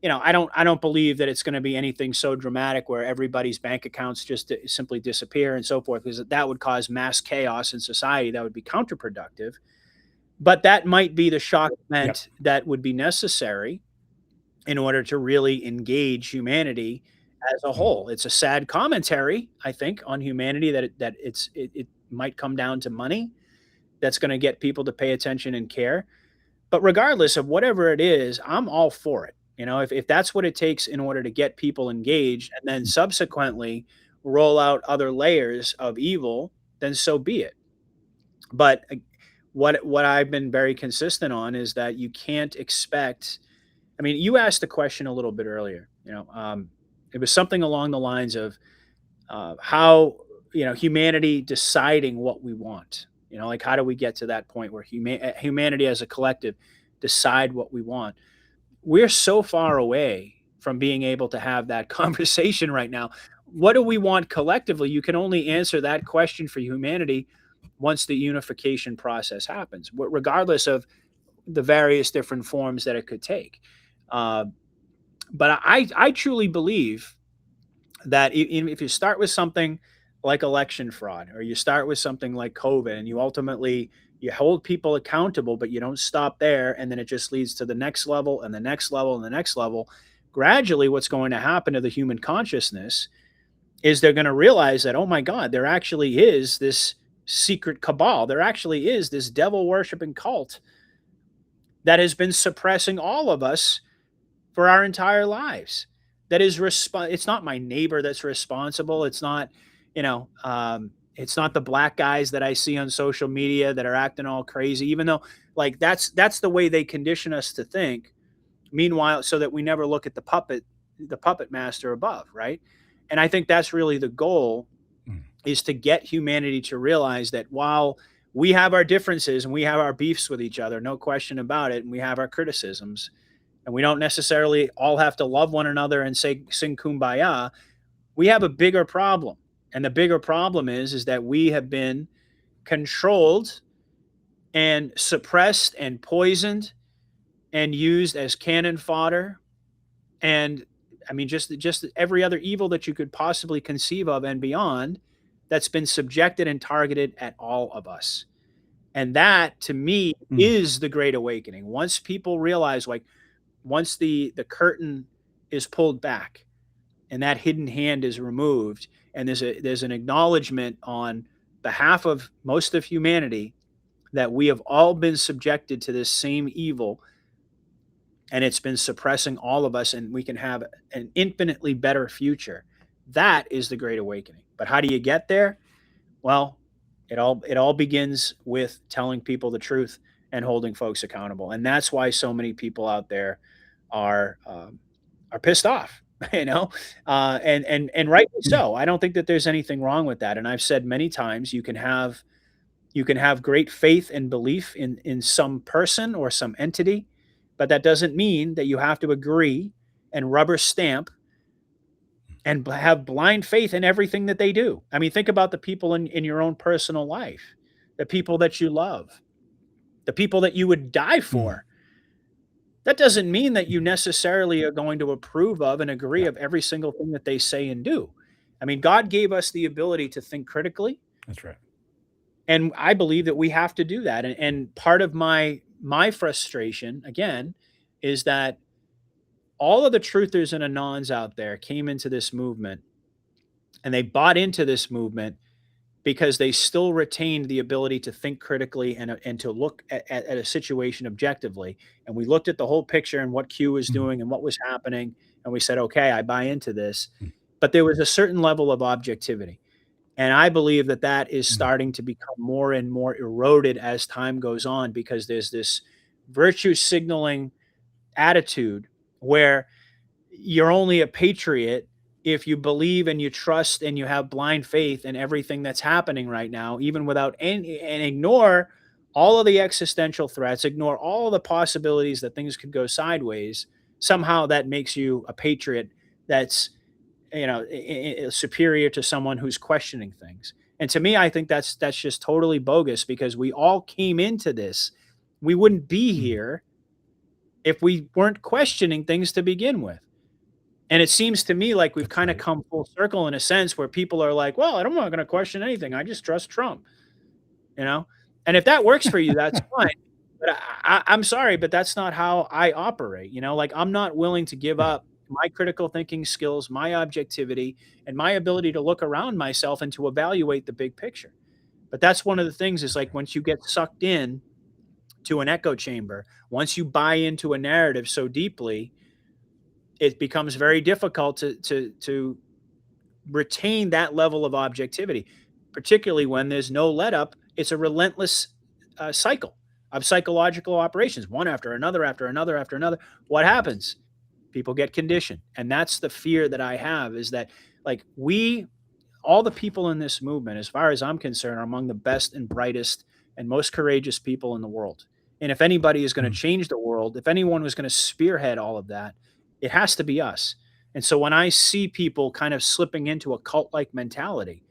[SPEAKER 5] I don't believe that it's going to be anything so dramatic where everybody's bank accounts just simply disappear and so forth, because that would cause mass chaos in society. That would be counterproductive. But that might be the shock
[SPEAKER 4] Yep.
[SPEAKER 5] event that would be necessary in order to really engage humanity as a whole. It's a sad commentary, I think, on humanity that it might come down to money that's going to get people to pay attention and care. But regardless of whatever it is, I'm all for it. If that's what it takes in order to get people engaged and then subsequently roll out other layers of evil, then so be it. But what I've been very consistent on is that you can't expect. I mean, you asked the question a little bit earlier. It was something along the lines of how humanity deciding what we want. Like how do we get to that point where humanity as a collective decide what we want? We're so far away from being able to have that conversation right now. What do we want collectively? You can only answer that question for humanity once the unification process happens, regardless of the various different forms that it could take. But I truly believe that if you start with something like election fraud, or you start with something like COVID, and you hold people accountable, but you don't stop there, and then it just leads to the next level and the next level and the next level. Gradually, what's going to happen to the human consciousness is they're going to realize that, oh my God, there actually is this secret cabal. There actually is this devil worshiping cult that has been suppressing all of us for our entire lives. That is it's not my neighbor that's responsible. It's not, It's not the black guys that I see on social media that are acting all crazy, even though like that's the way they condition us to think. Meanwhile, so that we never look at the puppet master above, right? And I think that's really the goal, is to get humanity to realize that while we have our differences and we have our beefs with each other, no question about it, and we have our criticisms, and we don't necessarily all have to love one another and sing kumbaya, we have a bigger problem. And the bigger problem is that we have been controlled and suppressed and poisoned and used as cannon fodder. And I mean, just every other evil that you could possibly conceive of and beyond, that's been subjected and targeted at all of us. And that, to me, is the Great Awakening. Once people realize, like, once the curtain is pulled back and that hidden hand is removed, and there's an acknowledgement on behalf of most of humanity that we have all been subjected to this same evil, and it's been suppressing all of us, and we can have an infinitely better future. That is the Great Awakening. But how do you get there? Well, it all begins with telling people the truth and holding folks accountable. And that's why so many people out there are pissed off, you know, and rightly so. I don't think that there's anything wrong with that. And I've said many times, you can have great faith and belief in some person or some entity, but that doesn't mean that you have to agree and rubber stamp and have blind faith in everything that they do. I mean, think about the people in your own personal life, the people that you love, the people that you would die for. That doesn't mean that you necessarily are going to approve of and agree of every single thing that they say and do. I mean, God gave us the ability to think critically.
[SPEAKER 4] That's right.
[SPEAKER 5] And I believe that we have to do that. And part of my frustration, again, is that all of the truthers and anons out there came into this movement, and they bought into this movement because they still retained the ability to think critically and to look at a situation objectively. And we looked at the whole picture and what Q was doing and what was happening, and we said, okay, I buy into this. But there was a certain level of objectivity. And I believe that that is starting to become more and more eroded as time goes on, because there's this virtue signaling attitude where you're only a patriot if you believe and you trust and you have blind faith in everything that's happening right now, even without any, and ignore all of the existential threats, ignore all of the possibilities that things could go sideways. Somehow that makes you a patriot that's, you know, superior to someone who's questioning things. And to me, I think that's just totally bogus, because we all came into this. We wouldn't be here if we weren't questioning things to begin with. And it seems to me like we've kind of come full circle in a sense, where people are like, well, I'm not going to question anything. I just trust Trump, you know? And if that works for you, that's fine. But I'm sorry, but that's not how I operate. You know, like, I'm not willing to give up my critical thinking skills, my objectivity, and my ability to look around myself and to evaluate the big picture. But that's one of the things, is like, once you get sucked in to an echo chamber, once you buy into a narrative so deeply, it becomes very difficult to retain that level of objectivity, particularly when there's no let up. It's a relentless cycle of psychological operations, one after another, after another, after another. What happens? People get conditioned. And that's the fear that I have, is that, like, all the people in this movement, as far as I'm concerned, are among the best and brightest and most courageous people in the world. And if anybody is going to change the world, if anyone was going to spearhead all of that, it has to be us. And so when I see people kind of slipping into a cult-like mentality,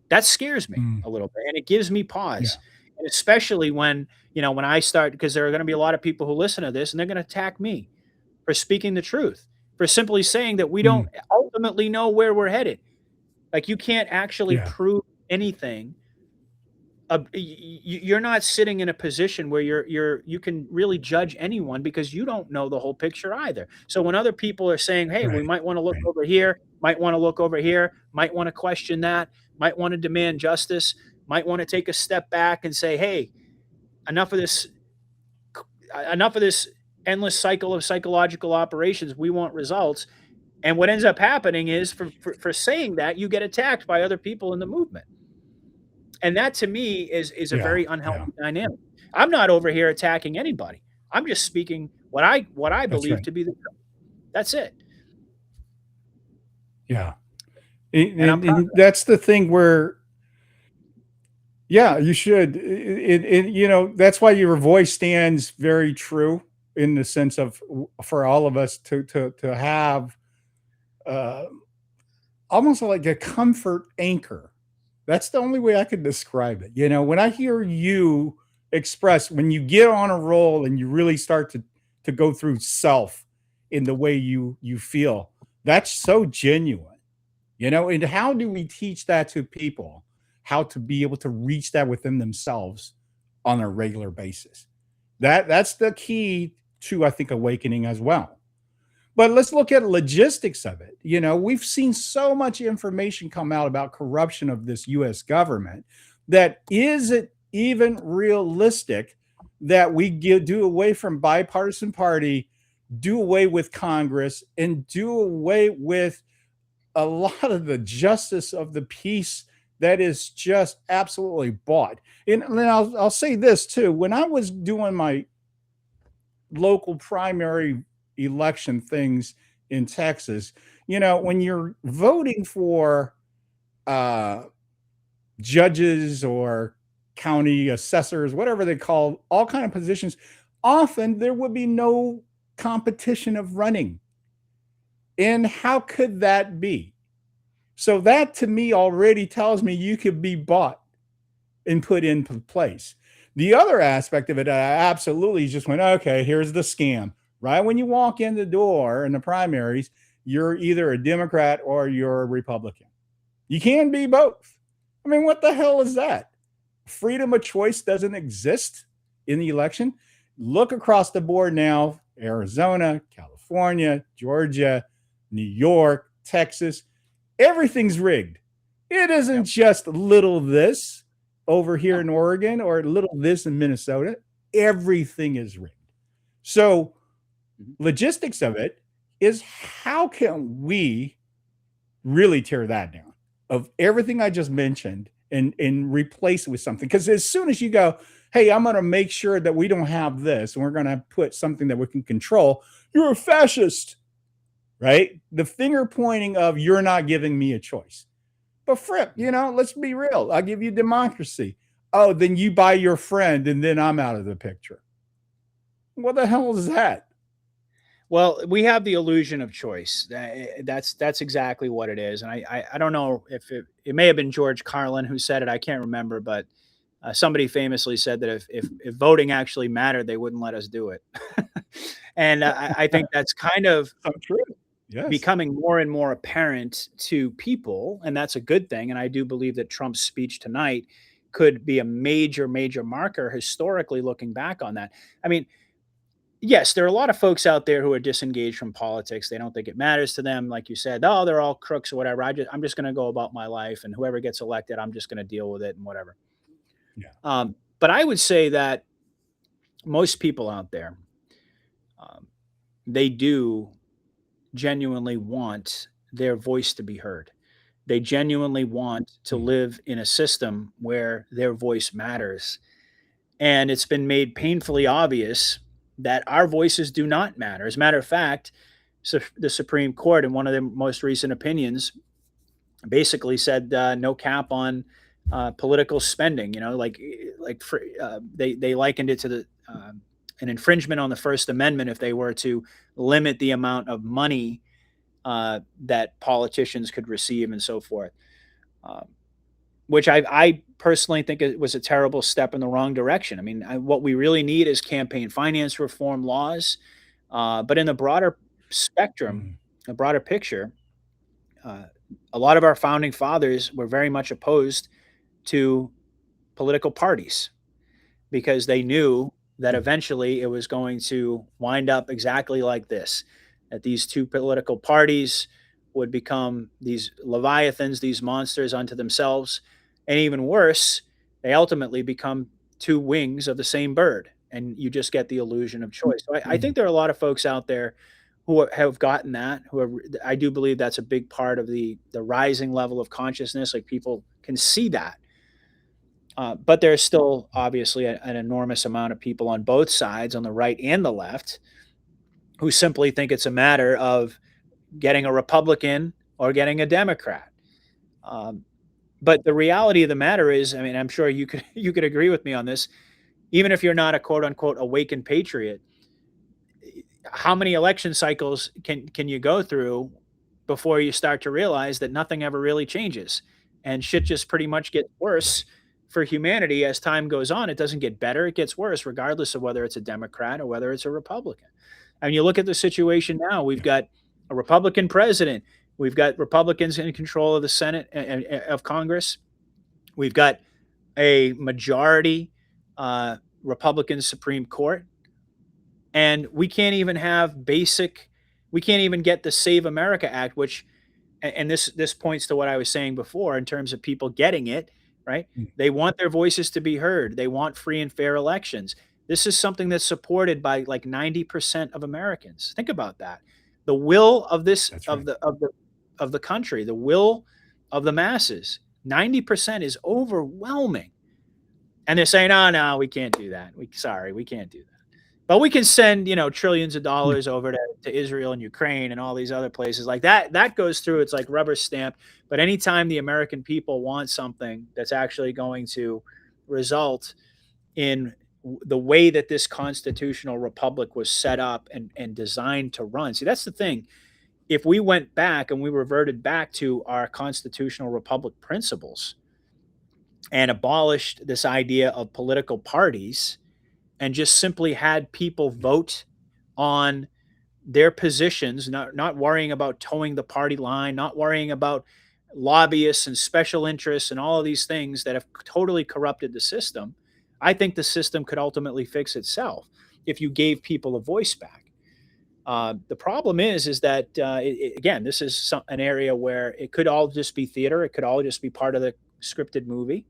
[SPEAKER 5] that scares me a little bit, and it gives me pause. And especially when, you know, when I start, because there are going to be a lot of people who listen to this, and they're going to attack me for speaking the truth, for simply saying that we don't ultimately know where we're headed. Like, you can't actually prove anything. You're not sitting in a position where you can really judge anyone, because you don't know the whole picture either. So when other people are saying, hey, we might want to look over here, might want to look over here, might want to question that, might want to demand justice, might want to take a step back and say, hey, enough of this endless cycle of psychological operations. We want results. And what ends up happening is, for saying that, you get attacked by other people in the movement. And that to me is a
[SPEAKER 4] Yeah.
[SPEAKER 5] very
[SPEAKER 4] Yeah.
[SPEAKER 5] unhealthy dynamic. I'm not over here attacking anybody. I'm just speaking what I
[SPEAKER 4] That's
[SPEAKER 5] believe
[SPEAKER 4] right.
[SPEAKER 5] to be the truth. That's it.
[SPEAKER 4] Yeah.
[SPEAKER 5] And I'm proud of
[SPEAKER 4] And
[SPEAKER 5] that.
[SPEAKER 4] that's the thing where, yeah, you should. That's why your voice stands very true in the sense of for all of us to have uh, almost like a comfort anchor. That's the only way I could describe it. When I hear you express, when you get on a roll and you really start to go through self in the way you feel, that's so genuine. And how do we teach that to people? How to be able to reach that within themselves on a regular basis? That's the key to, I think, awakening as well. But let's look at logistics of it. We've seen so much information come out about corruption of this US government that is it even realistic that we do away from bipartisan party, do away with Congress, and do away with a lot of the justice of the peace that is just absolutely bought. And then I'll say this too. When I was doing my local primary election things in Texas, when you're voting for uh, judges or county assessors, whatever they call all kind of positions, often there would be no competition of running. And how could that be? So that to me already tells me you could be bought and put into place. The other aspect of it, I absolutely just went, okay, here's the scam. Right when you walk in the door in the primaries, you're either a Democrat or you're a Republican. You can be both. I mean, what the hell is that? Freedom of choice doesn't exist in the election. Look across the board now: Arizona, California, Georgia, New York, Texas. Everything's rigged. It isn't just little this over here in Oregon or little this in Minnesota. Everything is rigged. So, logistics of it is, how can we really tear that down of everything I just mentioned and replace it with something? Because as soon as you go, hey, I'm going to make sure that we don't have this and we're going to put something that we can control, you're a fascist, right? The finger pointing of, you're not giving me a choice. But Fripp, let's be real. I'll give you democracy. Oh, then you buy your friend and then I'm out of the picture. What the hell is that?
[SPEAKER 5] Well, we have the illusion of choice. That's exactly what it is. And I don't know if it may have been George Carlin who said it. I can't remember, but somebody famously said that if voting actually mattered, they wouldn't let us do it. And I think that's kind of
[SPEAKER 4] So true. Yes.
[SPEAKER 5] becoming more and more apparent to people, and that's a good thing. And I do believe that Trump's speech tonight could be a major, major marker historically looking back on that. I mean, yes, there are a lot of folks out there who are disengaged from politics. They don't think it matters to them. Like you said, oh, they're all crooks or whatever. I'm just going to go about my life, and whoever gets elected, I'm just going to deal with it and whatever.
[SPEAKER 4] Yeah.
[SPEAKER 5] But I would say that most people out there, they do genuinely want their voice to be heard. They genuinely want to live in a system where their voice matters. And it's been made painfully obvious that our voices do not matter. As a matter of fact, the Supreme Court, in one of their most recent opinions, basically said no cap on political spending. They likened it to an infringement on the First Amendment if they were to limit the amount of money that politicians could receive and so forth. Which I personally think it was a terrible step in the wrong direction. I mean, what we really need is campaign finance reform laws. But in the broader spectrum, a broader picture, a lot of our founding fathers were very much opposed to political parties because they knew that eventually it was going to wind up exactly like this, that these two political parties would become these leviathans, these monsters unto themselves. And even worse, they ultimately become two wings of the same bird. And you just get the illusion of choice. So I think there are a lot of folks out there who have gotten that, I do believe that's a big part of the rising level of consciousness. Like, people can see that. But there's still obviously an enormous amount of people on both sides, on the right and the left, who simply think it's a matter of getting a Republican or getting a Democrat. Um, but the reality of the matter is, I mean, I'm sure you could you could agree with me on this. Even if you're not a quote unquote awakened patriot, how many election cycles can you go through before you start to realize that nothing ever really changes and shit just pretty much gets worse for humanity as time goes on? It doesn't get better, it gets worse regardless of whether it's a Democrat or whether it's a Republican. And you look at the situation now, we've got a Republican president, we've got Republicans in control of the Senate and of Congress, we've got a majority Republican Supreme Court, and we can't even have basic, we can't even get the Save America Act, which, and this points to what I was saying before in terms of people getting it, right?
[SPEAKER 4] Mm.
[SPEAKER 5] They want their voices to be heard. They want free and fair elections. This is something that's supported by like 90% of Americans. Think about that. The will of this
[SPEAKER 4] That's right.
[SPEAKER 5] of the country, the will of the masses, 90% is overwhelming. And they're saying, "Oh no, we can't do that. We can't do that. But we can send, trillions of
[SPEAKER 4] Yeah.
[SPEAKER 5] dollars over to Israel and Ukraine and all these other places like that." That goes through. It's like rubber stamped. But anytime the American people want something that's actually going to result in the way that this constitutional republic was set up and designed to run. See, that's the thing. If we went back and we reverted back to our constitutional republic principles and abolished this idea of political parties and just simply had people vote on their positions, not worrying about towing the party line, not worrying about lobbyists and special interests and all of these things that have totally corrupted the system, I think the system could ultimately fix itself if you gave people a voice back. The problem is that again, this is an area where it could all just be theater. It could all just be part of the scripted movie.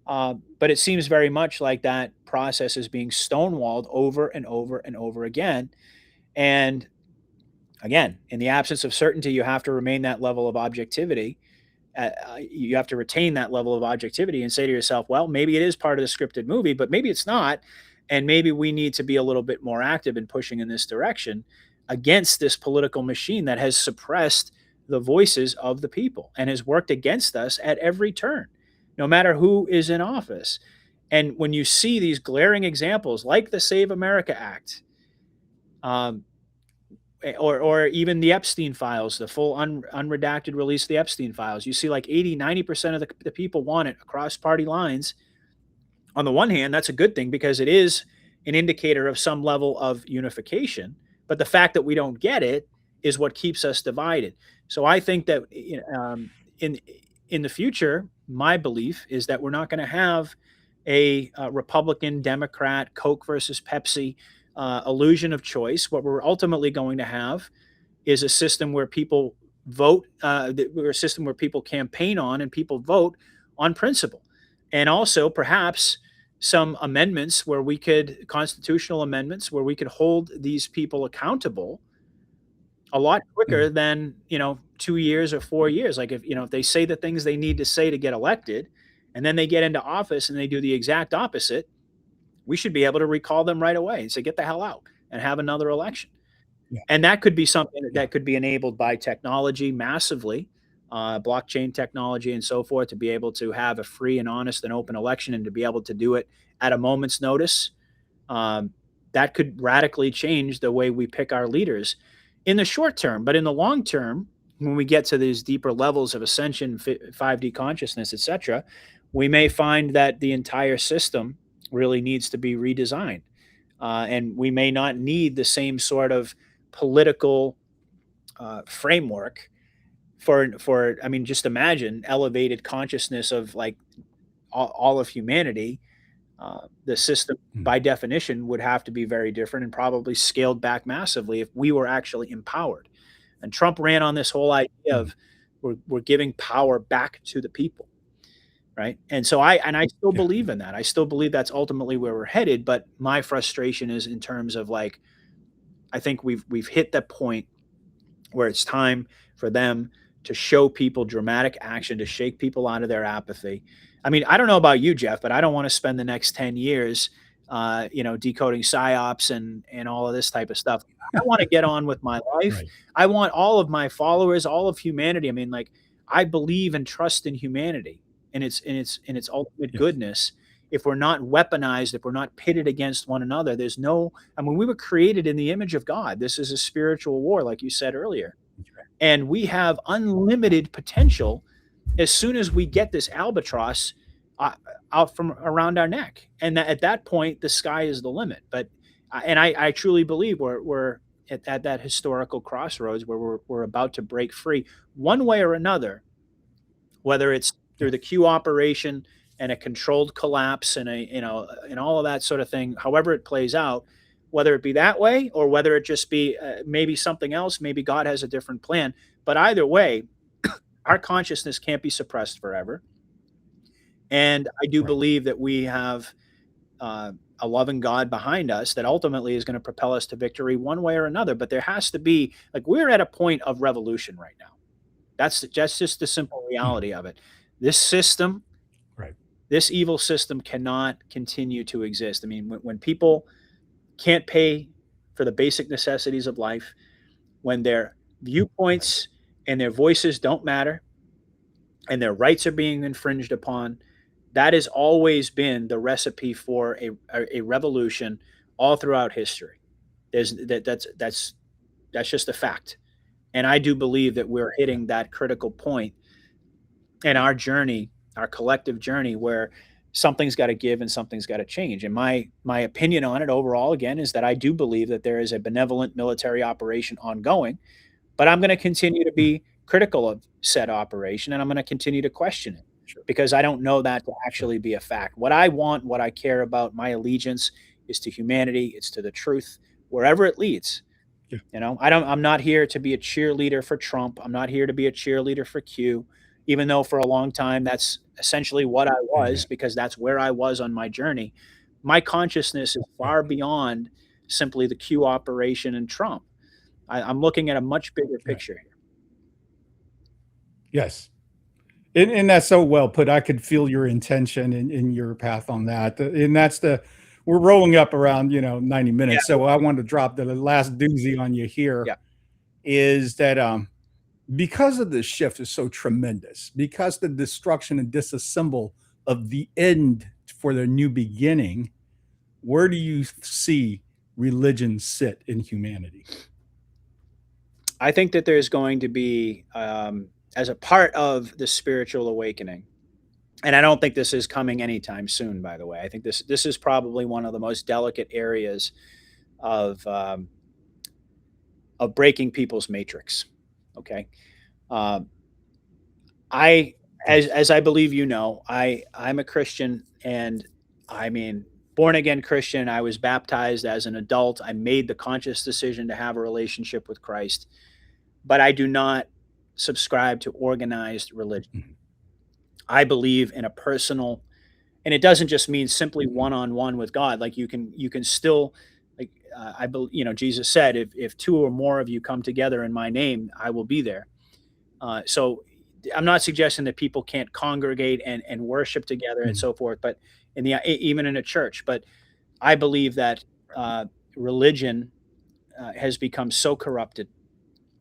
[SPEAKER 5] But it seems very much like that process is being stonewalled over and over and over again. And again, in the absence of certainty, you have to remain that level of objectivity. You have to retain that level of objectivity and say to yourself, well, maybe it is part of the scripted movie, but maybe it's not. And maybe we need to be a little bit more active in pushing in this direction against this political machine that has suppressed the voices of the people and has worked against us at every turn, no matter who is in office. And when you see these glaring examples like the Save America Act, or even the Epstein files, the full unredacted release of the Epstein files, you see like 80-90% of the people want it across party lines. On the one hand, that's a good thing because it is an indicator of some level of unification. But the fact that we don't get it is what keeps us divided. So I think that in the future, my belief is that we're not going to have a Republican, Democrat, Coke versus Pepsi illusion of choice. What we're ultimately going to have is a system where people vote, a system where people campaign on and people vote on principle. And also perhaps some amendments where we could, constitutional amendments where we could hold these people accountable a lot quicker than 2 years or 4 years. Like if they say the things they need to say to get elected and then they get into office and they do the exact opposite, we should be able to recall them right away and say, get the hell out and have another election.
[SPEAKER 4] Yeah.
[SPEAKER 5] And that could be something that could be enabled by technology massively, blockchain technology and so forth, to be able to have a free and honest and open election and to be able to do it at a moment's notice. That could radically change the way we pick our leaders in the short term. But in the long term, when we get to these deeper levels of ascension, 5D consciousness, etc., we may find that the entire system really needs to be redesigned. And we may not need the same sort of political framework for I mean, just imagine elevated consciousness of like all of humanity. The system by definition would have to be very different and probably scaled back massively if we were actually empowered. And Trump ran on this whole idea of we're giving power back to the people. Right. And so I still believe in that. I still believe that's ultimately where we're headed. But my frustration is in terms of like, I think we've hit that point where it's time for them to show people dramatic action, to shake people out of their apathy. I mean, I don't know about you, Jeff, but I don't want to spend the next 10 years, decoding psyops and all of this type of stuff. I want to get on with my life.
[SPEAKER 4] Right.
[SPEAKER 5] I want all of my followers, all of humanity. I mean, like, I believe and trust in humanity and its ultimate
[SPEAKER 4] Yes.
[SPEAKER 5] goodness. If we're not weaponized, if we're not pitted against one another, there's no, I mean, we were created in the image of God. This is a spiritual war, like you said earlier. And we have unlimited potential as soon as we get this albatross out from around our neck. And at that point, the sky is the limit. But, and I truly believe we're at that historical crossroads where we're about to break free one way or another, whether it's through the Q operation and a controlled collapse and and all of that sort of thing, however it plays out, whether it be that way or whether it just be maybe something else, maybe God has a different plan. But either way, our consciousness can't be suppressed forever. And I do
[SPEAKER 4] Right.
[SPEAKER 5] believe that we have a loving God behind us that ultimately is going to propel us to victory one way or another. But there has to be, like, we're at a point of revolution right now. That's just the simple reality of it. This system,
[SPEAKER 4] Right.
[SPEAKER 5] this evil system cannot continue to exist. I mean, when people can't pay for the basic necessities of life, when their viewpoints and their voices don't matter and their rights are being infringed upon, that has always been the recipe for a revolution all throughout history. That's just a fact. And I do believe that we're hitting that critical point in our journey, our collective journey, where something's got to give and something's got to change. And my opinion on it overall, again, is that I do believe that there is a benevolent military operation ongoing, but I'm going to continue to be critical of said operation, and I'm going to continue to question it because I don't know that to actually be a fact. What I want, what I care about, my allegiance is to humanity, it's to the truth, wherever it leads.
[SPEAKER 4] Yeah.
[SPEAKER 5] I'm not here to be a cheerleader for Trump. I'm not here to be a cheerleader for Q, even though for a long time that's essentially what I was, because that's where I was on my journey. My consciousness is far beyond simply the Q operation and Trump. I'm looking at a much bigger picture here.
[SPEAKER 4] Yes. And that's so well put. I could feel your intention in your path on that. And we're rolling up around, 90 minutes. So I want to drop the last doozy on you here.
[SPEAKER 5] Yeah.
[SPEAKER 4] Is that because of the shift is so tremendous, because the destruction and disassemble of the end for the new beginning, where do you see religion sit in humanity?
[SPEAKER 5] I think that there's going to be, as a part of the spiritual awakening, and I don't think this is coming anytime soon, by the way. I think this is probably one of the most delicate areas of breaking people's matrix. Okay. As I believe I'm a Christian, and I mean, born again Christian. I was baptized as an adult. I made the conscious decision to have a relationship with Christ, but I do not subscribe to organized religion. I believe in a personal, and it doesn't just mean simply one-on-one with God. Like you can still, like, I believe, Jesus said, if two or more of you come together in my name, I will be there. So I'm not suggesting that people can't congregate and worship together and so forth, but even in a church. But I believe that religion has become so corrupted,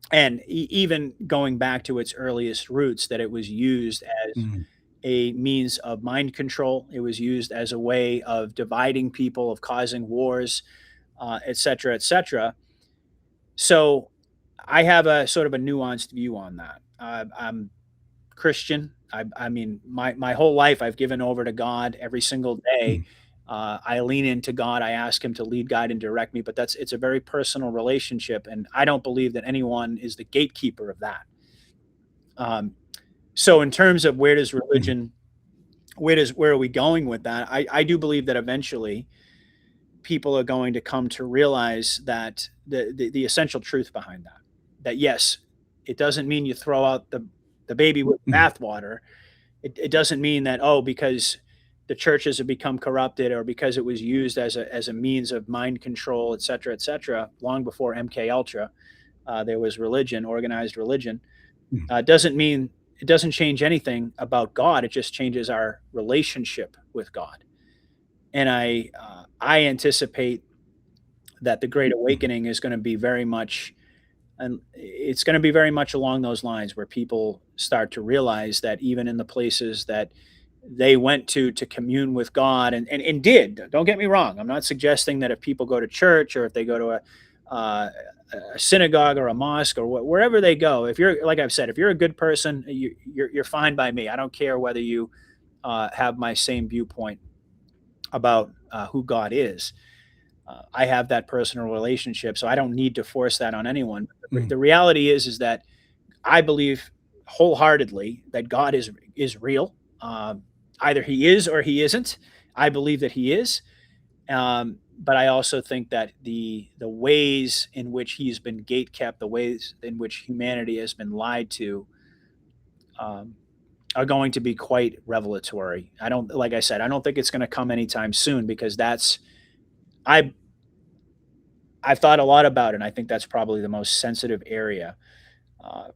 [SPEAKER 5] and even going back to its earliest roots, that it was used as a means of mind control. It was used as a way of dividing people, of causing wars, et cetera, et cetera. So I have a sort of a nuanced view on that. I'm Christian. I mean, my whole life I've given over to God every single day. I lean into God. I ask him to lead, guide, and direct me, but it's a very personal relationship. And I don't believe that anyone is the gatekeeper of that. So in terms of where does religion, where are we going with that? I do believe that eventually people are going to come to realize that the essential truth behind that yes, it doesn't mean you throw out the baby with bathwater. It doesn't mean that, because the churches have become corrupted or because it was used as a means of mind control, et cetera, et cetera. Long before MK Ultra, there was religion, organized religion. Doesn't mean it doesn't change anything about God. It just changes our relationship with God. And I anticipate that the Great Awakening is going to be very much, and it's going to be very much along those lines, where people start to realize that even in the places that they went to commune with God, and did, don't get me wrong. I'm not suggesting that if people go to church, or if they go to uh, a synagogue or a mosque, or wherever they go, if you're, like I've said, if you're a good person, you're fine by me. I don't care whether you have my same viewpoint about who God is. I have that personal relationship, so I don't need to force that on anyone.
[SPEAKER 4] Mm.
[SPEAKER 5] The reality is that I believe wholeheartedly that God is real. Either he is or he isn't. I believe that he is, but I also think that the ways in which he's been gatekept, the ways in which humanity has been lied to, um, are going to be quite revelatory. I don't, like I said, I don't think it's going to come anytime soon, because I I've thought a lot about it, and I think that's probably the most sensitive area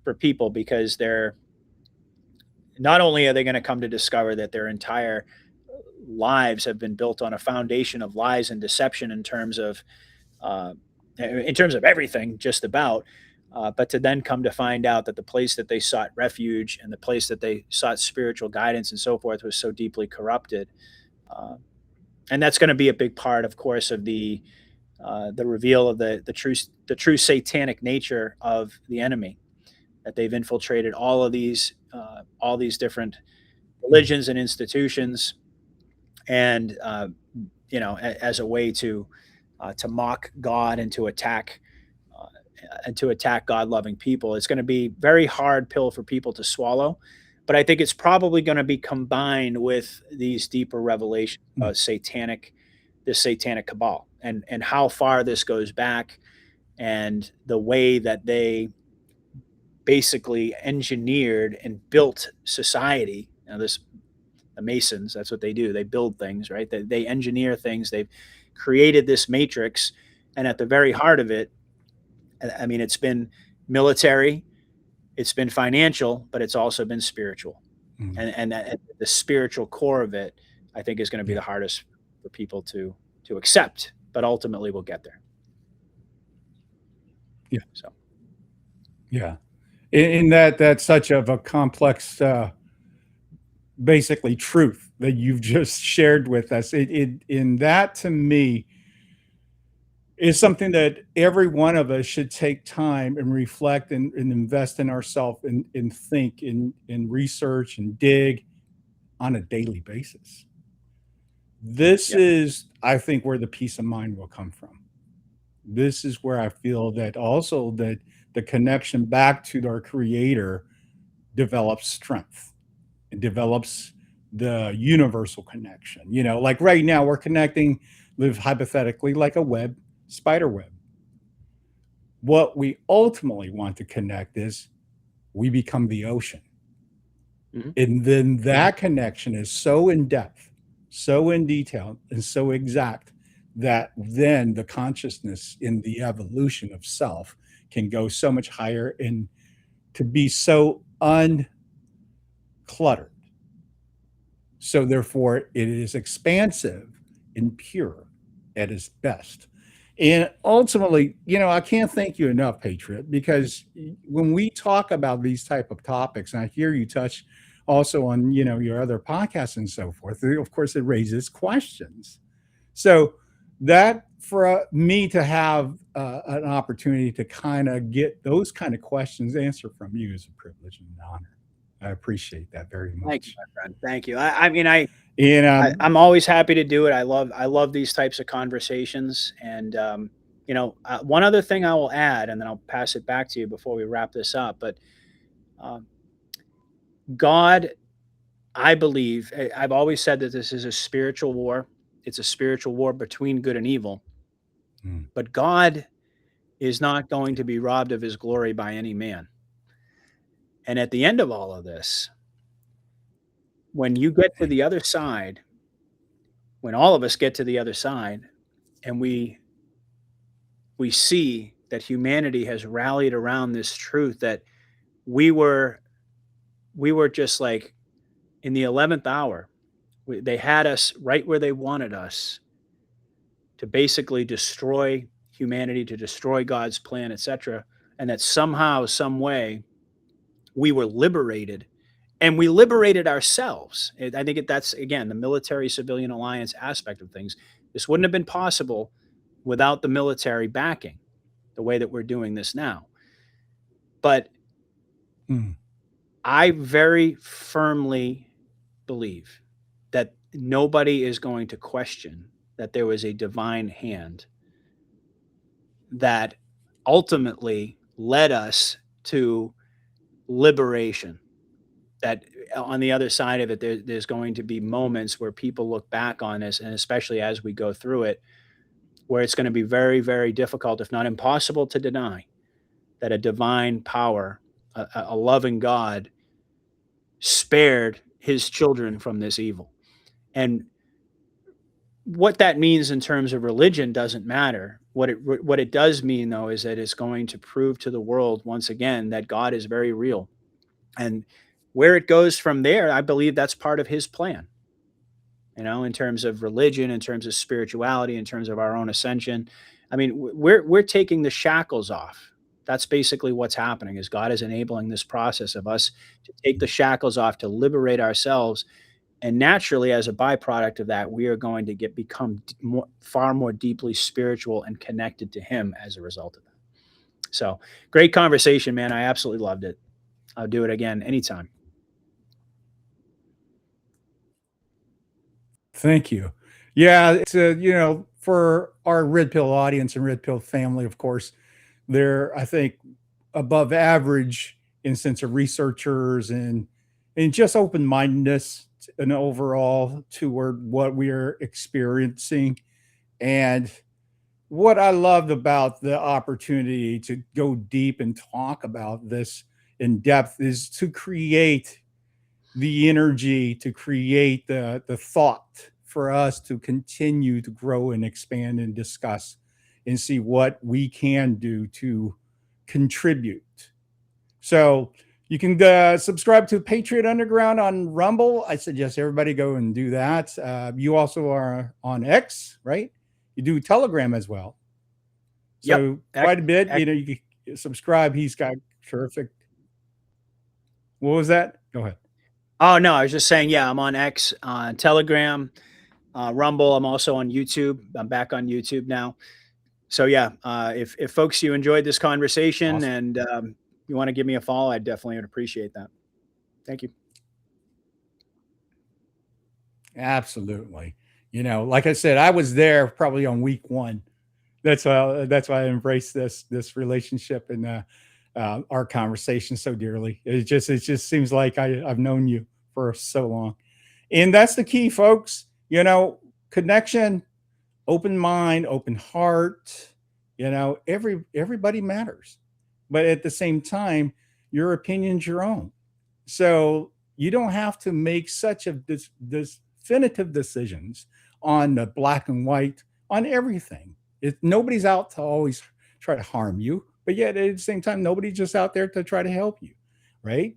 [SPEAKER 5] for people, because they're not only are they going to come to discover that their entire lives have been built on a foundation of lies and deception uh, in terms of everything, just about. But to then come to find out that the place that they sought refuge, and the place that they sought spiritual guidance and so forth, was so deeply corrupted. Uh, and that's going to be a big part, of course, of the reveal of the true satanic nature of the enemy, that they've infiltrated all these different religions and institutions, and as a way to mock God, uh, and to attack God loving people. It's going to be very hard pill for people to swallow, but I think it's probably going to be combined with these deeper revelations
[SPEAKER 4] Mm.
[SPEAKER 5] about this satanic cabal, and how far this goes back, and the way that they basically engineered and built society. Now, the Masons, that's what they do. They build things, right? They engineer things. They've created this matrix, and at the very heart of it, I mean, it's been military, it's been financial, but it's also been spiritual.
[SPEAKER 4] Mm.
[SPEAKER 5] And the spiritual core of it, I think, is going to be
[SPEAKER 4] Yeah.
[SPEAKER 5] the hardest for people to accept, but ultimately we'll get there.
[SPEAKER 4] Yeah.
[SPEAKER 5] So
[SPEAKER 4] Yeah. In that's such of a complex, basically truth that you've just shared with us. In that, to me, is something that every one of us should take time and reflect, and invest in ourselves, and think, and research and dig on a daily basis. This
[SPEAKER 5] yeah,
[SPEAKER 4] is, I think, where the peace of mind will come from. This is where I feel that also that the connection back to our creator develops strength. It develops the universal connection. Like right now we're connecting, live hypothetically, like a spider web. What we ultimately want to connect is we become the ocean.
[SPEAKER 5] Mhm.
[SPEAKER 4] And then that connection is so in depth, so in detail, and so exact, that then the consciousness in the evolution of self can go so much higher, and to be so uncluttered. So therefore, it is expansive and pure at its best. And ultimately, I can't thank you enough, Patriot, because when we talk about these type of topics, and I hear you touch also on, your other podcasts and so forth, of course, it raises questions. So that, for me to have an opportunity to kind of get those kind of questions answered from you, is a privilege and an honor. I appreciate that very
[SPEAKER 5] thank you,
[SPEAKER 4] much.
[SPEAKER 5] my friend. Thank you. I mean,
[SPEAKER 4] And
[SPEAKER 5] I'm always happy to do it. I love these types of conversations. And one other thing I will add, and then I'll pass it back to you before we wrap this up. But um, God, I believe, I've always said that this is a spiritual war. It's a spiritual war between good and evil.
[SPEAKER 4] Mm.
[SPEAKER 5] But God is not going to be robbed of his glory by any man. And at the end of all of this, when you get to the other side, when all of us get to the other side, and we see that humanity has rallied around this truth, that we were we were just like in the 11th hour. They had us right where they wanted us, to basically destroy humanity, to destroy God's plan, etc. And that somehow, some way, we were liberated, and we liberated ourselves. I think that's, again, the military-civilian alliance aspect of things. This wouldn't have been possible without the military backing the way that we're doing this now. But I very firmly believe that nobody is going to question that there was a divine hand that ultimately led us to liberation. That on the other side of it, there's going to be moments where people look back on this, and especially as we go through it, where it's going to be very, very difficult, if not impossible, to deny that a divine power, a loving God, spared his children from this evil. And what that means in terms of religion doesn't matter. What it does mean, though, is that it's going to prove to the world once again that God is very real. And where it goes from there, I believe that's part of his plan. You know, in terms of religion, in terms of spirituality, in terms of our own ascension. I mean, we're taking the shackles off. That's basically what's happening, is God is enabling this process of us to take the shackles off, to liberate ourselves. And naturally, as a byproduct of that, we are going to become far more deeply spiritual and connected to him as a result of that. So great conversation, man. I absolutely loved it. I'll do it again anytime.
[SPEAKER 4] Thank you. Yeah, it's for our Red Pill audience and Red Pill family, of course, they're, I think, above average in sense of researchers and just open-mindedness and overall toward what we are experiencing. And what I loved about the opportunity to go deep and talk about this in depth is to create the energy, to create the thought for us to continue to grow and expand and discuss and see what we can do to contribute. So you can subscribe to Patriot Underground on Rumble. I suggest everybody go and do that. You also are on X, right? You do Telegram as well. So quite a bit. You can subscribe. He's got terrific. What was that? Go ahead.
[SPEAKER 5] Oh, no, I was just saying, I'm on X, Telegram, Rumble. I'm also on YouTube. I'm back on YouTube now. So if folks, you enjoyed this conversation, awesome, and you want to give me a follow, I definitely would appreciate that. Thank you.
[SPEAKER 4] Absolutely. Like I said, I was there probably on week 1. That's why I embraced this relationship and our conversation so dearly. It just seems like I've known you for so long, and that's the key, folks. Connection, open mind, open heart. Everybody matters, but at the same time, your opinion's your own. So you don't have to make such a definitive decisions on the black and white on everything. Nobody's out to always try to harm you, but yet at the same time, nobody's just out there to try to help you, right?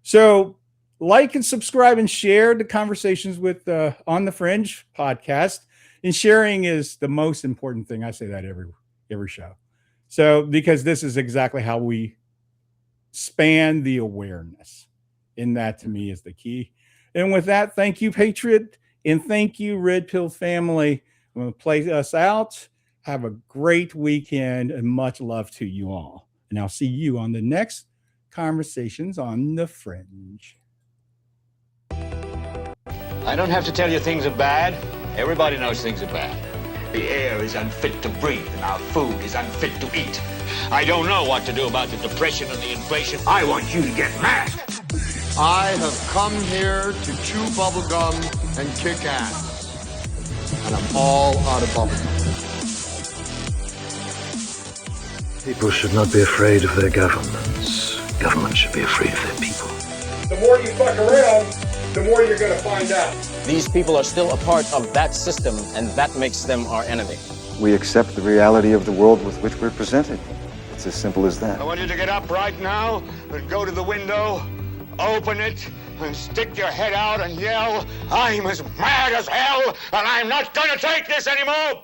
[SPEAKER 4] So like and subscribe and share the conversations with on the Fringe podcast. And sharing is the most important thing. I say that every show. So because this is exactly how we span the awareness, and that to me is the key. And with that, thank you, Patriot, and thank you, Red Pill family. I'm going to play us out. Have a great weekend and much love to you all. And I'll see you on the next Conversations on the Fringe.
[SPEAKER 6] I don't have to tell you things are bad. Everybody knows things are bad. The air is unfit to breathe, and our food is unfit to eat. I don't know what to do about the depression and the inflation. I want you to get mad.
[SPEAKER 7] I have come here to chew bubblegum and kick ass. And I'm all out of bubblegum.
[SPEAKER 3] People should not be afraid of their governments. Governments should be afraid of their people.
[SPEAKER 8] The more you fuck around, the more you're going to find out.
[SPEAKER 9] These people are still a part of that system, and that makes them our enemy.
[SPEAKER 10] We accept the reality of the world with which we're presented. It's as simple as that.
[SPEAKER 6] I want you to get up right now and go to the window open it and stick your head out and yell, I'm as mad as hell, and I'm not gonna take this anymore!